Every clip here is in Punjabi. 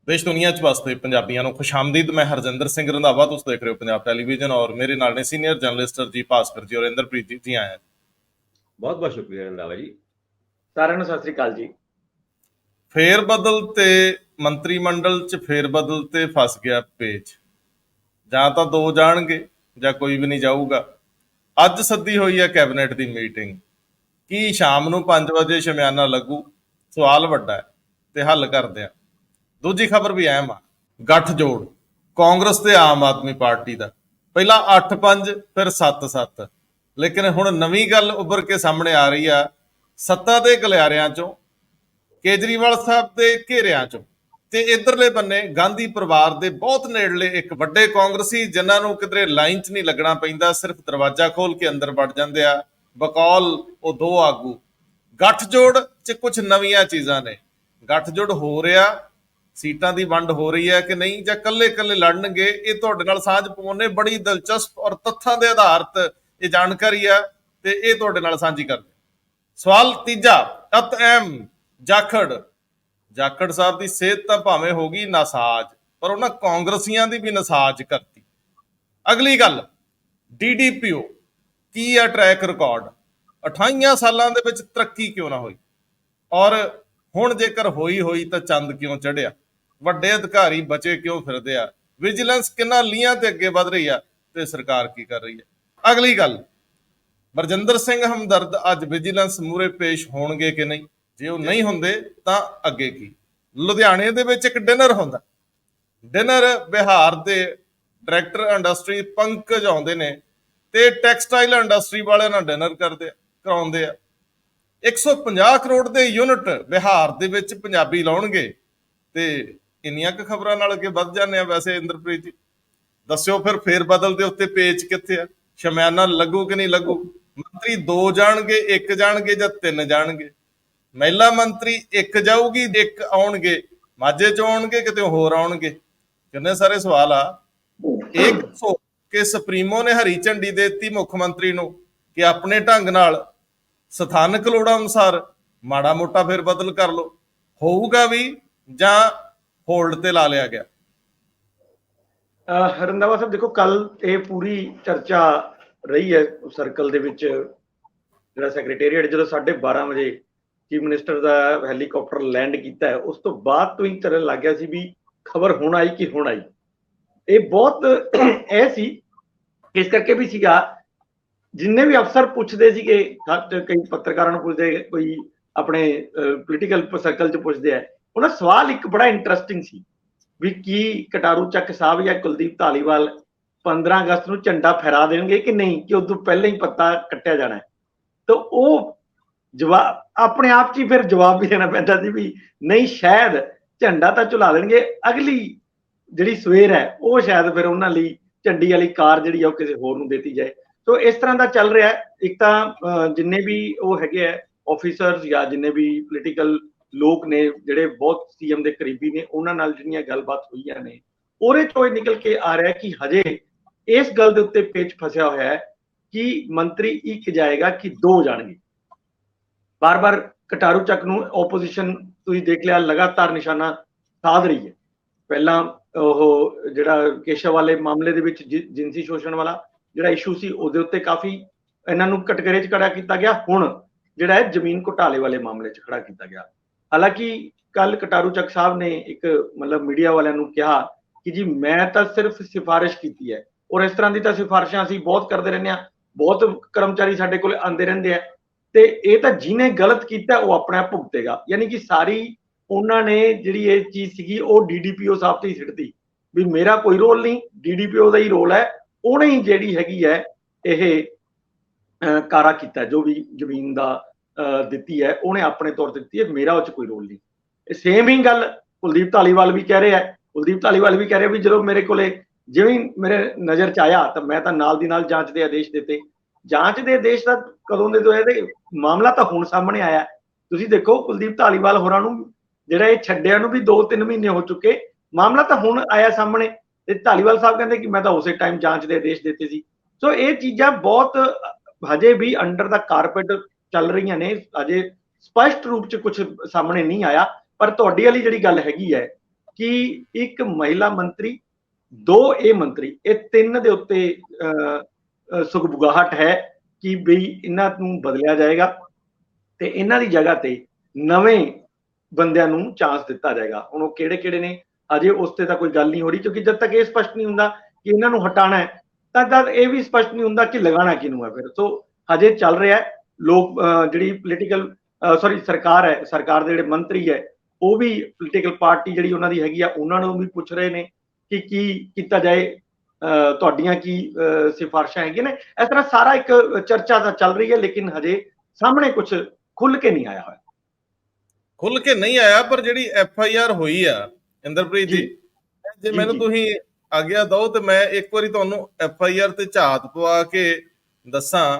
देश दुनिया च वसते पंजाबियों को खुशामदीद। मैं हरजिंदर सिंह रंधावा, तुम देख रहे हो पंजाब टेलीविजन और मेरे नाल ने सीनियर जर्नलिस्ट जी भास्कर जी और इंद्रप्रीत जी आए हैं। बहुत बहुत शुक्रिया रंधावा जी। साਰਿਆਂ ਨੂੰ सत श्री अकाल जी। फेर बदल ते मंत्रिमंडल च फेर बदल ते फस गया पेच, जां तां दो जाणगे जां कोई भी नहीं जाऊगा। अज सद्दी हुई है कैबिनेट की मीटिंग, की शाम ਨੂੰ 5 ਵਜੇ ਸ਼ਮਿਆਨਾ ਲੱਗੂ? ਸਵਾਲ ਵੱਡਾ ਹੈ ਤੇ ਹੱਲ ਕਰਦੇ ਆ। ਦੂਜੀ ਖਬਰ ਵੀ ਅਹਿਮ ਆ, ਗੱਠਜੋੜ ਕਾਂਗਰਸ ਤੇ ਆਮ ਆਦਮੀ ਪਾਰਟੀ ਦਾ। ਪਹਿਲਾਂ 8-5 ਫਿਰ 7-7, ਲੇਕਿਨ ਹੁਣ ਨਵੀਂ ਗੱਲ ਉੱਭਰ ਕੇ ਸਾਹਮਣੇ ਆ ਰਹੀ ਆ ਸੱਤਾ ਦੇ ਗਲਿਆਰਿਆਂ ਚੋਂ, ਕੇਜਰੀਵਾਲ ਸਾਹਿਬ ਦੇ ਘੇਰਿਆਂ ਚੋਂ ਤੇ ਇਧਰਲੇ ਬੰਨੇ ਗਾਂਧੀ ਪਰਿਵਾਰ ਦੇ ਬਹੁਤ ਨੇੜਲੇ ਇੱਕ ਵੱਡੇ ਕਾਂਗਰਸੀ ਜਿਨ੍ਹਾਂ ਨੂੰ ਕਿਧਰੇ ਲਾਈਨ 'ਚ ਨਹੀਂ ਲੱਗਣਾ ਪੈਂਦਾ, ਸਿਰਫ ਦਰਵਾਜ਼ਾ ਖੋਲ ਕੇ ਅੰਦਰ ਵੜ ਜਾਂਦੇ ਆ, ਬਕੌਲ ਉਹ ਦੋ ਆਗੂ। ਗੱਠਜੋੜ 'ਚ ਕੁਝ ਨਵੀਆਂ ਚੀਜ਼ਾਂ ਨੇ। ਗੱਠਜੋੜ ਹੋ ਰਿਹਾ, ਸੀਟਾਂ ਦੀ ਵੰਡ ਹੋ ਰਹੀ ਹੈ ਕਿ ਨਹੀਂ, ਜਾਂ ਕੱਲੇ-ਕੱਲੇ ਲੜਨਗੇ, ਇਹ ਤੁਹਾਡੇ ਨਾਲ ਸਾਂਝ ਪਾਉਣੇ ਬੜੀ ਦਿਲਚਸਪ ਔਰ ਤੱਥਾਂ ਦੇ ਆਧਾਰਿਤ ਇਹ ਜਾਣਕਾਰੀ ਆ ਤੇ ਇਹ ਤੁਹਾਡੇ ਨਾਲ ਸਾਂਝੀ ਕਰਦੇ। ਸਵਾਲ ਤੀਜਾ ਅਤ ਅਹਿਮ, ਜਾਖੜ ਸਾਹਿਬ ਦੀ ਸਿਹਤ ਤਾਂ ਭਾਵੇਂ ਹੋ ਗਈ ਨਾਸਾਜ, ਪਰ ਉਹਨਾਂ ਕਾਂਗਰਸੀਆਂ ਦੀ ਵੀ ਨਸਾਜ ਕਰਤੀ। ਅਗਲੀ ਗੱਲ, ਡੀਡੀਪੀਓ ਕੀ ਆ ਟਰੈਕ ਰਿਕਾਰਡ? 28 ਸਾਲਾਂ ਦੇ ਵਿੱਚ ਤਰੱਕੀ ਕਿਉਂ ਨਾ ਹੋਈ, ਔਰ ਹੁਣ ਜੇਕਰ ਹੋਈ ਤਾਂ ਚੰਦ ਕਿਉਂ ਚੜਿਆ? ਵੱਡੇ ਅਧਿਕਾਰੀ ਬਚੇ ਕਿਉਂ ਫਿਰਦੇ ਆ? ਵਿਜੀਲੈਂਸ ਕਿੰਨਾ ਲੀਹਾਂ ਤੇ ਅੱਗੇ ਵਧ ਰਹੀ ਆ ਤੇ ਸਰਕਾਰ ਕੀ ਕਰ ਰਹੀ ਹੈ? ਅਗਲੀ ਗੱਲ, ਬਰਜਿੰਦਰ ਸਿੰਘ ਹਮਦਰਦ ਅੱਜ ਵਿਜੀਲੈਂਸ ਮੂਹਰੇ ਪੇਸ਼ ਹੋਣਗੇ ਕਿ ਨਹੀਂ? ਜੇ ਉਹ ਨਹੀਂ ਹੁੰਦੇ ਤਾਂ ਅੱਗੇ ਕੀ? ਲੁਧਿਆਣੇ ਦੇ ਵਿੱਚ ਇੱਕ ਡਿਨਰ ਹੁੰਦਾ, ਡਿਨਰ ਬਿਹਾਰ ਦੇ ਡਾਇਰੈਕਟਰ ਇੰਡਸਟਰੀ ਪੰਕਜ ਆਉਂਦੇ ਨੇ ਤੇ ਟੈਕਸਟਾਈਲ ਇੰਡਸਟਰੀ ਵਾਲਿਆਂ ਨਾਲ ਡਿਨਰ ਕਰਾਉਂਦੇ ਆ। 150 ਕਰੋੜ ਦੇ ਯੂਨਿਟ ਬਿਹਾਰ ਦੇ ਵਿੱਚ ਪੰਜਾਬੀ ਲਾਉਣਗੇ ਤੇ ਇੰਨੀਆਂ ਕੁ ਖਬਰਾਂ ਨਾਲ ਅੱਗੇ ਵੱਧ ਜਾਂਦੇ ਆ। ਵੈਸੇ ਇੰਦਰਪ੍ਰੀਤ ਜੀ ਦੱਸਿਓ ਫਿਰ ਫੇਰ ਬਦਲ ਦੇ ਉੱਤੇ ਪੇਚ ਕਿੱਥੇ ਆ? ਸ਼ਮਿਆਨਾ ਲੱਗੂ ਕਿ ਨਹੀਂ ਲੱਗੂ? ਮੰਤਰੀ 2 ਜਾਣਗੇ, 1 ਜਾਣਗੇ ਜਾਂ 3 ਜਾਣਗੇ? ਮਹਿਲਾ ਮੰਤਰੀ 1 ਜਾਊਗੀ, 1 ਆਉਣਗੇ, ਮਾਝੇ ਚੋਂ ਆਉਣਗੇ, ਕਿਤੇ ਹੋਰ ਆਉਣਗੇ? ਕਿੰਨੇ ਸਾਰੇ ਸਵਾਲ ਆ। ਇੱਕ ਕਿ ਸੁਪਰੀਮੋ ਨੇ ਹਰੀ ਝੰਡੀ ਦੇ ਦਿੱਤੀ ਮੁੱਖ ਮੰਤਰੀ ਨੂੰ ਕਿ ਆਪਣੇ ਢੰਗ ਨਾਲ ਸਥਾਨਕ ਲੋੜਾਂ ਅਨੁਸਾਰ ਮਾੜਾ ਮੋਟਾ ਫੇਰ ਬਦਲ ਕਰ ਲਓ, ਹੋਊਗਾ ਵੀ ਜਾਂ ਹੋਲਡ ਤੇ ਲਾ ਲਿਆ ਗਿਆ? ਰੰਧਾਵਾ ਸਾਹਿਬ ਦੇਖੋ, ਕੱਲ ਇਹ ਪੂਰੀ ਚਰਚਾ ਰਹੀ ਹੈ ਸਰਕਲ ਦੇ ਵਿੱਚ। ਜਿਹੜਾ ਸੈਕਟਰੀਏਟ ਜਦੋਂ 12:30 ਵਜੇ ਚੀਫ ਮਿਨਿਸਟਰ ਦਾ ਹੈਲੀਕਾਪਟਰ ਲੈਂਡ ਕੀਤਾ ਹੈ, ਉਸ ਤੋਂ ਬਾਅਦ ਤੋਂ ਹੀ ਚੱਲਣ ਲੱਗ ਗਿਆ ਸੀ ਵੀ ਖਬਰ ਹੁਣ ਆਈ ਕਿ ਹੁਣ ਆਈ। ਇਹ ਬਹੁਤ ਇਹ ਸੀ, ਇਸ ਕਰਕੇ ਵੀ ਸੀਗਾ ਜਿੰਨੇ ਵੀ ਅਫਸਰ ਪੁੱਛਦੇ ਸੀਗੇ, ਕਈ ਪੱਤਰਕਾਰਾਂ ਨੂੰ ਪੁੱਛਦੇ, ਕੋਈ ਆਪਣੇ ਪੋਲੀਟੀਕਲ ਸਰਕਲ 'ਚ ਪੁੱਛਦੇ ਆ, ਉਹਨਾਂ ਸਵਾਲ ਇੱਕ ਬੜਾ ਇੰਟਰਸਟਿੰਗ ਸੀ ਵੀ ਕੀ ਕਟਾਰੂ ਚੱਕ ਸਾਹਿਬ ਜਾਂ ਕੁਲਦੀਪ ਧਾਲੀਵਾਲ 15 ਅਗਸਤ ਨੂੰ ਝੰਡਾ ਫਹਿਰਾ ਦੇਣਗੇ ਕਿ ਨਹੀਂ, ਕਿ ਉਦੋਂ ਪਹਿਲਾਂ ਹੀ ਪੱਤਾ ਕੱਟਿਆ ਜਾਣਾ ਹੈ? ਤਾਂ ਉਹ ਜਵਾਬ ਆਪਣੇ ਆਪ 'ਚ ਹੀ ਫਿਰ ਜਵਾਬ ਵੀ ਦੇਣਾ ਪੈਂਦਾ ਸੀ ਵੀ ਨਹੀਂ, ਸ਼ਾਇਦ ਝੰਡਾ ਤਾਂ ਝੁਲਾ ਦੇਣਗੇ, ਅਗਲੀ ਜਿਹੜੀ ਸਵੇਰ ਹੈ ਉਹ ਸ਼ਾਇਦ ਫਿਰ ਉਹਨਾਂ ਲਈ ਝੰਡੀ ਵਾਲੀ ਕਾਰ ਜਿਹੜੀ ਆ ਉਹ ਕਿਸੇ ਹੋਰ ਨੂੰ ਦੇਤੀ ਜਾਏ। ਸੋ ਇਸ ਤਰ੍ਹਾਂ ਦਾ ਚੱਲ ਰਿਹਾ ਹੈ। ਇੱਕ ਤਾਂ ਜਿੰਨੇ ਵੀ ਉਹ ਹੈਗੇ ਆ ਆਫੀਸਰਸ ਜਾਂ ਜਿੰਨੇ ਵੀ ਪੋਲੀਟੀਕਲ ਲੋਕ ਨੇ ਜਿਹੜੇ ਬਹੁਤ ਸੀਐਮ ਦੇ ਕਰੀਬੀ ਨੇ, ਉਹਨਾਂ ਨਾਲ ਜਿਹੜੀਆਂ ਗੱਲਬਾਤ ਹੋਈਆਂ ਨੇ, ਉਹਦੇ ਚੋਂ ਇਹ ਨਿਕਲ ਕੇ ਆ ਰਿਹਾ ਕਿ ਹਜੇ ਇਸ ਗੱਲ ਦੇ ਉੱਤੇ ਪੇਚ ਫਸਿਆ ਹੋਇਆ ਹੈ ਕਿ ਮੰਤਰੀ 1 ਜਾਏਗਾ ਕਿ 2 ਜਾਣਗੇ। ਬਾਰ-ਬਾਰ ਕਟਾਰੂ ਚੱਕ ਨੂੰ ਆਪੋਜੀਸ਼ਨ ਤੁਸੀਂ ਦੇਖ ਲਿਆ ਲਗਾਤਾਰ ਨਿਸ਼ਾਨਾ ਸਾਧ ਰਹੀ ਹੈ। ਪਹਿਲਾਂ ਉਹ ਜਿਹੜਾ ਕੇਸ਼ਵ ਵਾਲੇ ਮਾਮਲੇ ਦੇ ਵਿੱਚ ਜਿਨਸੀ ਸ਼ੋਸ਼ਣ ਵਾਲਾ ਜਿਹੜਾ ਇਸ਼ੂ ਸੀ, ਉਹਦੇ ਉੱਤੇ ਕਾਫੀ ਇਹਨਾਂ ਨੂੰ ਕਟਘਰੇ 'ਚ ਖੜਾ ਕੀਤਾ ਗਿਆ। ਹੁਣ ਜਿਹੜਾ ਹੈ ਜ਼ਮੀਨ ਘੁਟਾਲੇ ਵਾਲੇ ਮਾਮਲੇ 'ਚ ਖੜਾ ਕੀਤਾ ਗਿਆ। ਹਾਲਾਂਕਿ ਕੱਲ ਕਟਾਰੂ ਚੱਕ ਸਾਹਿਬ ਨੇ ਇੱਕ ਮਤਲਬ ਮੀਡੀਆ ਵਾਲਿਆਂ ਨੂੰ ਕਿਹਾ ਕਿ ਜੀ ਮੈਂ ਤਾਂ ਸਿਰਫ ਸਿਫਾਰਿਸ਼ ਕੀਤੀ ਹੈ, ਔਰ ਇਸ ਤਰ੍ਹਾਂ ਦੀ ਤਾਂ ਸਿਫਾਰਿਸ਼ਾਂ ਅਸੀਂ ਬਹੁਤ ਕਰਦੇ ਰਹਿੰਦੇ ਹਾਂ, ਬਹੁਤ ਕਰਮਚਾਰੀ ਸਾਡੇ ਕੋਲ ਆਉਂਦੇ ਰਹਿੰਦੇ ਆ, ਤੇ ਇਹ ਤਾਂ ਜਿਹਨੇ ਗਲਤ ਕੀਤਾ ਉਹ ਆਪਣੇ ਆਪ ਭੁਗਤੇਗਾ। ਯਾਨੀ ਕਿ ਸਾਰੀ ਉਹਨਾਂ ਨੇ ਜਿਹੜੀ ਇਹ ਚੀਜ਼ ਸੀਗੀ ਉਹ ਡੀਡੀਪੀਓ ਸਾਹਿਬ ਤੇ ਹੀ ਸਿੱਟਦੀ ਵੀ ਮੇਰਾ ਕੋਈ ਰੋਲ ਨਹੀਂ, ਡੀਡੀਪੀਓ ਦਾ ਹੀ ਰੋਲ ਹੈ, ਉਹਨੇ ਹੀ ਜਿਹੜੀ ਹੈਗੀ ਹੈ ਇਹ ਕਾਰਾ ਕੀਤਾ, ਜੋ ਵੀ ਜ਼ਮੀਨ ਦਾ ਦਿੱਤੀ ਹੈ ਉਹਨੇ ਆਪਣੇ ਤੌਰ ਤੇ ਦਿੱਤੀ ਹੈ, ਮੇਰਾ ਉਹ 'ਚ ਕੋਈ ਰੋਲ ਨਹੀਂ। ਇਹ ਸੇਮ ਹੀ ਗੱਲ ਕੁਲਦੀਪ ਧਾਲੀਵਾਲ ਵੀ ਕਹਿ ਰਿਹਾ। ਕੁਲਦੀਪ ਧਾਲੀਵਾਲ ਵੀ ਕਹਿ ਰਿਹਾ ਵੀ ਜਦੋਂ ਮੇਰੇ ਕੋਲੇ ਜਿਵੇਂ ਮੇਰੇ ਨਜ਼ਰ 'ਚ ਆਇਆ ਤਾਂ ਮੈਂ ਤਾਂ ਨਾਲ ਦੀ ਨਾਲ ਜਾਂਚ ਦੇ ਆਦੇਸ਼ ਦਿੱਤੇ। ਜਾਂਚ ਦੇ ਆਦੇਸ਼ ਦਾ ਕਦੋਂ ਦੇ ਦੋਏ ਤੇ ਮਾਮਲਾ ਤਾਂ ਹੁਣ ਸਾਹਮਣੇ ਆਇਆ। ਤੁਸੀਂ ਦੇਖੋ ਕੁਲਦੀਪ ਧਾਲੀਵਾਲ ਹੋਰਾਂ ਨੂੰ ਜਿਹੜਾ ਇਹ ਛੱਡਿਆ ਨੂੰ ਵੀ 2-3 ਮਹੀਨੇ ਹੋ ਚੁੱਕੇ, ਮਾਮਲਾ ਤਾਂ ਹੁਣ ਆਇਆ ਸਾਹਮਣੇ ਤੇ ਧਾਲੀਵਾਲ ਸਾਹਿਬ ਕਹਿੰਦੇ ਕਿ ਮੈਂ ਤਾਂ ਉਸੇ ਟਾਈਮ ਜਾਂਚ ਦੇ ਆਦੇਸ਼ ਦਿੱਤੇ ਸੀ। ਸੋ ਇਹ ਚੀਜ਼ਾਂ ਬਹੁਤ ਹਜੇ ਵੀ ਅੰਡਰ ਦਾ ਕਾਰਪੇਟ ਚੱਲ ਰਹੀਆਂ ਨੇ, ਅਜੇ ਸਪਸ਼ਟ ਰੂਪ 'ਚ ਕੁਝ ਸਾਹਮਣੇ ਨਹੀਂ ਆਇਆ। ਪਰ ਤੁਹਾਡੀ ਵਾਲੀ ਜਿਹੜੀ ਗੱਲ ਹੈਗੀ ਹੈ ਕਿ ਇੱਕ ਮਹਿਲਾ ਮੰਤਰੀ, 2 ਇਹ ਮੰਤਰੀ, ਇਹ 3 ਦੇ ਉੱਤੇ ਸੁਖਬੁਗਾਹਟ ਹੈ ਕਿ ਬਈ ਇਹਨਾਂ ਨੂੰ ਬਦਲਿਆ ਜਾਏਗਾ ਤੇ ਇਹਨਾਂ ਦੀ ਜਗ੍ਹਾ ਤੇ ਨਵੇਂ ਬੰਦਿਆਂ ਨੂੰ ਚਾਂਸ ਦਿੱਤਾ ਜਾਏਗਾ। ਹੁਣ ਉਹ ਕਿਹੜੇ ਕਿਹੜੇ ਨੇ ਅਜੇ ਉਸ ਤੇ ਤਾਂ ਕੋਈ ਗੱਲ ਨਹੀਂ ਹੋ ਰਹੀ, ਕਿਉਂਕਿ ਜਦ ਤੱਕ ਇਹ ਸਪਸ਼ਟ ਨਹੀਂ ਹੁੰਦਾ ਕਿ ਇਹਨਾਂ ਨੂੰ ਹਟਾਣਾ ਹੈ ਤਦ ਇਹ ਵੀ ਸਪਸ਼ਟ ਨਹੀਂ ਹੁੰਦਾ ਕਿ ਲਗਾਣਾ ਕਿਹਨੂੰ ਹੈ। ਫਿਰ ਸੋ ਹਜੇ ਚੱਲ ਰਿਹਾ ਹੈ, ਲੋਕ ਜਿਹੜੀ ਪੋਲੀਟੀਕਲ ਸਰਕਾਰ ਹੈ, ਸਰਕਾਰ ਦੇ ਜਿਹੜੇ ਮੰਤਰੀ ਹੈ ਉਹ ਵੀ ਪੋਲੀਟੀਕਲ ਪਾਰਟੀ ਜਿਹੜੀ ਉਹਨਾਂ ਦੀ ਹੈਗੀ ਆ ਉਹਨਾਂ ਨੂੰ ਵੀ ਪੁੱਛ ਰਹੇ ਨੇ ਕਿ ਕੀ ਕੀਤਾ ਜਾਏ, ਤੁਹਾਡੀਆਂ ਕੀ ਸਿਫਾਰਿਸ਼ਾਂ ਹੈਗੀਆਂ ਨੇ। ਇਸ ਤਰ੍ਹਾਂ ਸਾਰਾ ਇੱਕ ਚਰਚਾ ਤਾਂ ਚੱਲ ਰਹੀ ਹੈ, ਲੇਕਿਨ ਹਜੇ ਸਾਹਮਣੇ ਕੁਝ ਖੁੱਲ ਕੇ ਨਹੀਂ ਆਇਆ ਹੋਇਆ। ਖੁੱਲ ਕੇ ਨਹੀਂ ਆਇਆ, ਪਰ ਜਿਹੜੀ ਐਫ ਆਈ ਆਰ ਹੋਈ ਆ ਇੰਦਰਪ੍ਰੀਤ ਜੀ, ਜੇ ਮੈਨੂੰ ਤੁਸੀਂ ਆਗਿਆ ਦਿਓ ਤੇ ਮੈਂ ਇੱਕ ਵਾਰੀ ਤੁਹਾਨੂੰ ਐਫ ਆਈ ਆਰ ਤੇ ਝਾਤ ਪਵਾ ਕੇ ਦੱਸਾਂ।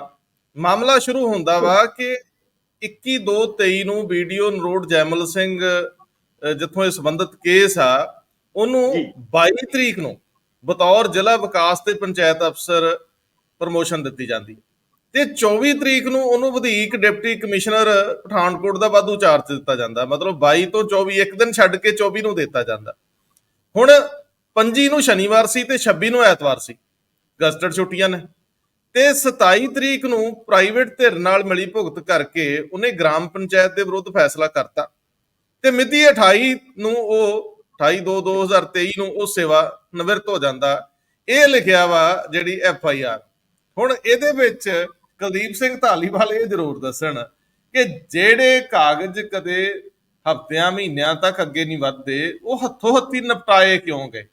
ਮਾਮਲਾ ਸ਼ੁਰੂ ਹੁੰਦਾ ਵਾ ਕਿ 21/2/23 ਨੂੰ ਵੀਡੀਓ ਨਰੋਡ ਜੈਮਲ ਸਿੰਘ ਜਿੱਥੋਂ ਇਹ ਸੰਬੰਧਿਤ ਕੇਸ ਆ, ਉਹਨੂੰ 22 ਤਰੀਕ ਨੂੰ ਬਤੌਰ ਜ਼ਿਲ੍ਹਾ ਵਿਕਾਸ ਤੇ ਪੰਚਾਇਤ ਅਫਸਰ ਪ੍ਰਮੋਸ਼ਨ ਦਿੱਤੀ ਜਾਂਦੀ ਤੇ 24 ਤਰੀਕ ਨੂੰ ਉਹਨੂੰ ਵਧੀਕ ਡਿਪਟੀ ਕਮਿਸ਼ਨਰ ਪਠਾਨਕੋਟ ਦਾ ਵਾਧੂ ਚਾਰਜ ਦਿੱਤਾ ਜਾਂਦਾ। ਮਤਲਬ 22 ਤੋਂ 24 ਇੱਕ ਦਿਨ ਛੱਡ ਕੇ 24 ਨੂੰ ਦਿੱਤਾ ਜਾਂਦਾ। ਹੁਣ 25 ਨੂੰ ਸ਼ਨੀਵਾਰ ਸੀ ਤੇ 26 ਨੂੰ ਐਤਵਾਰ ਸੀ, ਗਸਟਡ ਛੁੱਟੀਆਂ ਨੇ, ਤੇ 27 ਤਰੀਕ ਨੂੰ ਪ੍ਰਾਈਵੇਟ ਧਿਰ ਨਾਲ ਮਿਲੀ ਭੁਗਤ ਕਰਕੇ ਉਹਨੇ ਗ੍ਰਾਮ ਪੰਚਾਇਤ ਦੇ ਵਿਰੁੱਧ ਫੈਸਲਾ ਕਰਤਾ ਤੇ ਮਿਤੀ 28 ਨੂੰ ਉਹ 28/2/2023 ਨੂੰ ਉਹ ਸੇਵਾ ਨਿਵਰਤ ਹੋ ਜਾਂਦਾ। ਇਹ ਲਿਖਿਆ ਵਾ ਜਿਹੜੀ ਐਫ ਆਈ ਆਰ। ਹੁਣ ਇਹਦੇ ਵਿੱਚ ਕੁਲਦੀਪ ਸਿੰਘ ਧਾਲੀਵਾਲ ਇਹ ਜ਼ਰੂਰ ਦੱਸਣ ਕਿ ਜਿਹੜੇ ਕਾਗਜ਼ ਕਦੇ ਹਫ਼ਤਿਆਂ ਮਹੀਨਿਆਂ ਤੱਕ ਅੱਗੇ ਨਹੀਂ ਵੱਧਦੇ, ਉਹ ਹੱਥੋਂ ਹੱਥੀ ਨਿਪਟਾਏ ਕਿਉਂ ਗਏ?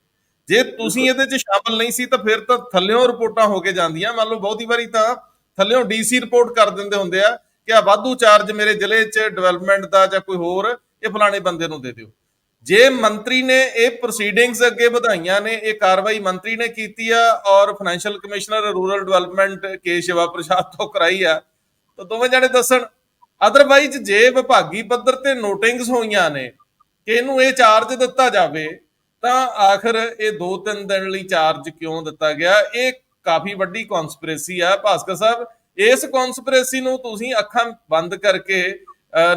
ਜੇ ਤੁਸੀਂ ਇਹਦੇ 'ਚ ਸ਼ਾਮਲ ਨਹੀਂ ਸੀ ਤਾਂ ਫਿਰ ਤਾਂ ਥੱਲਿਓਂ ਰਿਪੋਰਟਾਂ ਹੋ ਕੇ ਜਾਂਦੀਆਂ। ਮੰਨ ਲਓ ਬਹੁਤੀ ਵਾਰੀ ਤਾਂ ਥੱਲਿਓਂ ਡੀਸੀ ਰਿਪੋਰਟ ਕਰ ਦਿੰਦੇ ਹੁੰਦੇ ਆ ਕਿ ਆ ਵਾਧੂ ਚਾਰਜ ਮੇਰੇ ਜ਼ਿਲ੍ਹੇ 'ਚ ਡਿਵੈਲਪਮੈਂਟ ਦਾ ਜਾਂ ਕੋਈ ਹੋਰ, ਇਹ ਫਲਾਣੇ ਬੰਦੇ ਨੂੰ ਦੇ ਦਿਓ। ਜੇ ਮੰਤਰੀ ਨੇ ਇਹ ਪ੍ਰੋਸੀਡਿੰਗਸ ਅੱਗੇ ਵਧਾਈਆਂ ਨੇ, ਇਹ ਕਾਰਵਾਈ ਮੰਤਰੀ ਨੇ ਕੀਤੀ ਆ ਔਰ ਫਾਈਨੈਂਸ਼ੀਅਲ ਕਮਿਸ਼ਨਰ ਰੂਰਲ ਡਿਵੈਲਪਮੈਂਟ ਕੇ ਸ਼ਿਵਾ ਪ੍ਰਸਾਦ ਤੋਂ ਕਰਾਈ ਆ, ਤਾਂ ਦੋਵੇਂ ਜਣੇ ਦੱਸਣ। ਅਦਰਵਾਈਜ਼ ਜੇ ਵਿਭਾਗੀ ਪੱਧਰ ਤੇ ਨੋਟਿੰਗਸ ਹੋਈਆਂ ਨੇ ਕਿ ਇਹਨੂੰ ਇਹ ਚਾਰਜ ਦਿੱਤਾ ਜਾਵੇ, ਤਾਂ ਆਖਰ ਇਹ 2-3 ਦਿਨ ਲਈ ਚਾਰਜ ਕਿਉਂ ਦਿੱਤਾ ਗਿਆ? ਇਹ ਕਾਫੀ ਵੱਡੀ ਕਨਸਪੀਰੇਸੀ ਆ ਭਾਸਕਰ ਸਾਹਿਬ। ਇਸ ਕਨਸਪੀਰੇਸੀ ਨੂੰ ਤੁਸੀਂ ਅੱਖਾਂ ਬੰਦ ਕਰਕੇ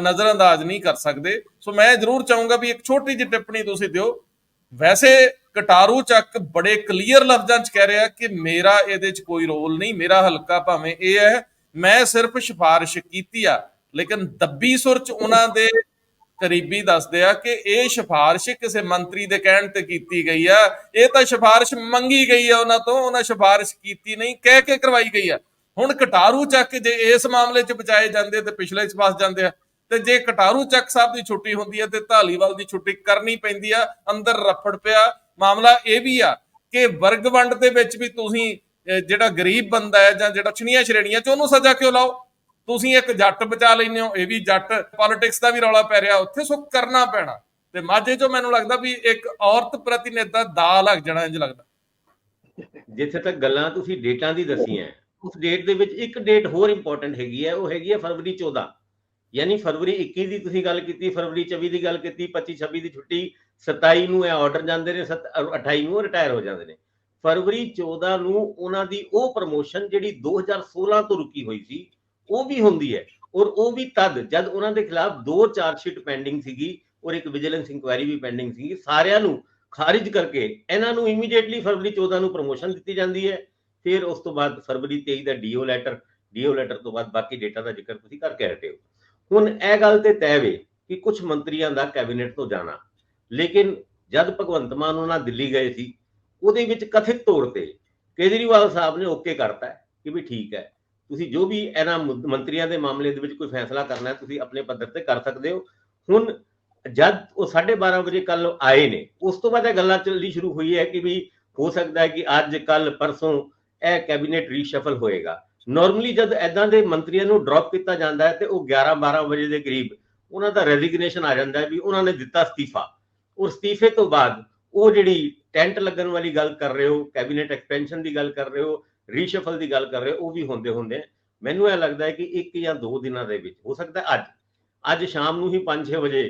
ਨਜ਼ਰਅੰਦਾਜ਼ ਨਹੀਂ ਕਰ ਸਕਦੇ। ਸੋ ਮੈਂ ਜ਼ਰੂਰ ਚਾਹੂੰਗਾ ਵੀ ਇੱਕ ਛੋਟੀ ਜਿਹੀ ਟਿੱਪਣੀ ਤੁਸੀਂ ਦਿਓ। ਵੈਸੇ ਕਟਾਰੂ ਚੱਕ ਬੜੇ ਕਲੀਅਰ ਲਫ਼ਜ਼ਾਂ 'ਚ ਕਹਿ ਰਿਹਾ ਕਿ ਮੇਰਾ ਇਹਦੇ 'ਚ ਕੋਈ ਰੋਲ ਨਹੀਂ, ਮੇਰਾ ਹਲਕਾ ਭਾਵੇਂ ਇਹ ਹੈ, ਮੈਂ ਸਿਰਫ ਸਿਫਾਰਿਸ਼ ਕੀਤੀ ਆ। ਲੇਕਿਨ ਦੱਬੀ ਸੁਰ 'ਚ ਉਹਨਾਂ ਦੇ ਕਰੀਬੀ ਦੱਸਦੇ ਆ ਕਿ ਇਹ ਸਿਫਾਰਿਸ਼ ਕਿਸੇ ਮੰਤਰੀ ਦੇ ਕਹਿਣ ਤੇ ਕੀਤੀ ਗਈ ਆ, ਇਹ ਤਾਂ ਸਿਫਾਰਿਸ਼ ਮੰਗੀ ਗਈ ਆ ਉਹਨਾਂ ਤੋਂ, ਉਹਨਾਂ ਸਿਫਾਰਿਸ਼ ਕੀਤੀ ਨਹੀਂ, ਕਹਿ ਕੇ ਕਰਵਾਈ ਗਈ ਆ। ਹੁਣ ਕਟਾਰੂ ਚੱਕ ਜੇ ਇਸ ਮਾਮਲੇ 'ਚ ਬਚਾਏ ਜਾਂਦੇ ਤੇ ਪਿਛਲੇ 'ਚ ਫਸ ਜਾਂਦੇ ਆ, ਤੇ ਜੇ ਕਟਾਰੂ ਚੱਕ ਸਾਹਿਬ ਦੀ ਛੁੱਟੀ ਹੁੰਦੀ ਹੈ ਤੇ ਧਾਲੀਵਾਲ ਦੀ ਛੁੱਟੀ ਕਰਨੀ ਪੈਂਦੀ ਆ। ਅੰਦਰ ਰਫੜ ਪਿਆ ਮਾਮਲਾ ਇਹ ਵੀ ਆ ਕਿ ਵਰਗ ਵੰਡ ਦੇ ਵਿੱਚ ਵੀ ਤੁਸੀਂ ਜਿਹੜਾ ਗਰੀਬ ਬੰਦਾ ਹੈ ਜਾਂ ਜਿਹੜਾ ਛਣੀਆਂ ਸ਼੍ਰੇਣੀਆਂ 'ਚ, ਉਹਨੂੰ ਸਜ਼ਾ ਕਿਉਂ ਲਾਓ? ਤੁਸੀਂ ਇੱਕ ਜੱਟ ਬਚਾ ਲੈਂਦੇ ਹੋ, ਇਹ ਵੀ ਜੱਟ ਪੋਲਿਟਿਕਸ ਦਾ ਵੀ ਰੌਲਾ ਪੈ ਰਿਹਾ ਉੱਥੇ, ਸੋ ਕਰਨਾ ਪੈਣਾ। ਤੇ ਮਾਝੇ 'ਚੋਂ ਮੈਨੂੰ ਲੱਗਦਾ ਵੀ ਇੱਕ ਔਰਤ ਪ੍ਰਤੀਨਿਧਤਾ ਦਾ ਲੱਗ ਜਾਣਾ, ਇੰਜ ਲੱਗਦਾ। ਜਿੱਥੇ ਤੱਕ ਗੱਲਾਂ ਤੁਸੀਂ ਡੇਟਾਂ ਦੀ ਦੱਸੀਆਂ, ਉਸ ਡੇਟ ਦੇ ਵਿੱਚ ਇੱਕ ਡੇਟ ਹੋਰ ਇੰਪੋਰਟੈਂਟ ਹੈਗੀ ਹੈ, ਉਹ ਹੈਗੀ ਹੈ ਫਰਵਰੀ 14। ਯਾਨੀ ਫਰਵਰੀ 21 ਦੀ ਤੁਸੀਂ ਗੱਲ ਕੀਤੀ, ਫਰਵਰੀ 24 ਦੀ ਗੱਲ ਕੀਤੀ, 25-26 ਦੀ ਛੁੱਟੀ, 27 ਨੂੰ ਇਹ ਆਰਡਰ ਜਾਂਦੇ ਨੇ, 28 ਨੂੰ ਰਿਟਾਇਰ ਹੋ ਜਾਂਦੇ ਨੇ। ਫਰਵਰੀ 14 ਨੂੰ ਉਹਨਾਂ ਦੀ ਉਹ ਪ੍ਰਮੋਸ਼ਨ ਜਿਹੜੀ 2016 ਤੋਂ ਰੁਕੀ ਹੋਈ ਸੀ ਉਹ ਵੀ ਹੁੰਦੀ ਹੈ, ਔਰ ਉਹ ਵੀ ਤਦ ਜਦ ਉਹਨਾਂ ਦੇ ਖਿਲਾਫ 2 ਚਾਰਜਸ਼ੀਟ ਪੈਂਡਿੰਗ ਸੀਗੀ ਔਰ ਇੱਕ ਵਿਜੀਲੈਂਸ ਇਨਕੁਆਇਰੀ ਵੀ ਪੈਂਡਿੰਗ ਸੀਗੀ। ਸਾਰਿਆਂ ਨੂੰ ਖਾਰਿਜ ਕਰਕੇ ਇਹਨਾਂ ਨੂੰ ਇਮੀਡੀਏਟਲੀ ਫਰਵਰੀ 14 ਨੂੰ ਪ੍ਰਮੋਸ਼ਨ ਦਿੱਤੀ ਜਾਂਦੀ ਹੈ। ਫਿਰ ਉਸ ਤੋਂ ਬਾਅਦ ਫਰਵਰੀ 23 ਦਾ ਡੀਓ ਲੈਟਰ ਤੋਂ ਬਾਅਦ ਬਾਕੀ ਡੇਟਾ ਦਾ ਜ਼ਿਕਰ ਤੁਸੀਂ ਕਰਕੇ ਹਟੇ ਹੋ। ਹੁਣ ਇਹ ਗੱਲ ਤੇ ਤੈਅ ਵੇ ਕਿ ਕੁਝ ਮੰਤਰੀਆਂ ਦਾ ਕੈਬਨਿਟ ਤੋਂ ਜਾਣਾ, ਲੇਕਿਨ ਜਦ ਭਗਵੰਤ ਮਾਨ ਉਹਨਾਂ ਦਿੱਲੀ ਗਏ ਸੀ, ਉਹਦੇ ਵਿੱਚ ਕਥਿਤ ਤੌਰ ਤੇ ਕੇਜਰੀਵਾਲ ਸਾਹਿਬ ਨੇ ਓਕੇ ਕਰਤਾ ਕਿ ਵੀ ਠੀਕ ਹੈ, ਤੁਸੀਂ ਜੋ ਵੀ ਇਹਨਾਂ ਮੰਤਰੀਆਂ ਦੇ ਮਾਮਲੇ ਦੇ ਵਿੱਚ ਕੋਈ ਫੈਸਲਾ ਕਰਨਾ ਹੈ ਤੁਸੀਂ ਆਪਣੇ ਪੱਧਰ ਤੇ ਕਰ ਸਕਦੇ ਹੋ। ਹੁਣ ਜਦ ਉਹ 12:30 ਵਜੇ ਕੱਲ ਆਏ ਨੇ, ਉਸ ਤੋਂ ਬਾਅਦ ਇਹ ਗੱਲਾਂ ਚੱਲਣੀ ਸ਼ੁਰੂ ਹੋਈ ਹੈ ਕਿ ਵੀ ਹੋ ਸਕਦਾ ਹੈ ਕਿ ਅੱਜ ਕੱਲ ਪਰਸੋਂ ਇਹ ਕੈਬਨਿਟ ਰੀਸ਼ਫਲ ਹੋਏਗਾ। ਨਾਰਮਲੀ ਜਦ ਐਦਾਂ ਦੇ ਮੰਤਰੀਆਂ ਨੂੰ ਡ੍ਰੌਪ ਕੀਤਾ ਜਾਂਦਾ ਹੈ ਤੇ ਉਹ 11-12 ਵਜੇ ਦੇ ਕਰੀਬ ਉਹਨਾਂ ਦਾ ਰੈਜ਼ਿਗਨੇਸ਼ਨ ਆ ਜਾਂਦਾ ਹੈ ਵੀ ਉਹਨਾਂ ਨੇ ਦਿੱਤਾ ਅਸਤੀਫਾ, ਔਰ ਅਸਤੀਫੇ ਤੋਂ ਬਾਅਦ ਉਹ ਜਿਹੜੀ ਟੈਂਟ ਲੱਗਣ ਵਾਲੀ ਗੱਲ ਕਰ ਰਹੇ ਹੋ, ਕੈਬਨਿਟ ਐਕਸਪੈਂਸ਼ਨ ਦੀ ਗੱਲ ਕਰ ਰਹੇ ਹੋ, ਰੀਸ਼ਫਲ ਦੀ ਗੱਲ ਕਰ ਰਹੇ ਹੋ, ਉਹ ਵੀ ਹੁੰਦੇ ਮੈਨੂੰ ਇਹ ਲੱਗਦਾ ਹੈ ਕਿ 1 ਜਾਂ 2 ਦਿਨਾਂ ਦੇ ਵਿੱਚ ਹੋ ਸਕਦਾ ਅੱਜ ਸ਼ਾਮ ਨੂੰ ਹੀ 5-6 ਵਜੇ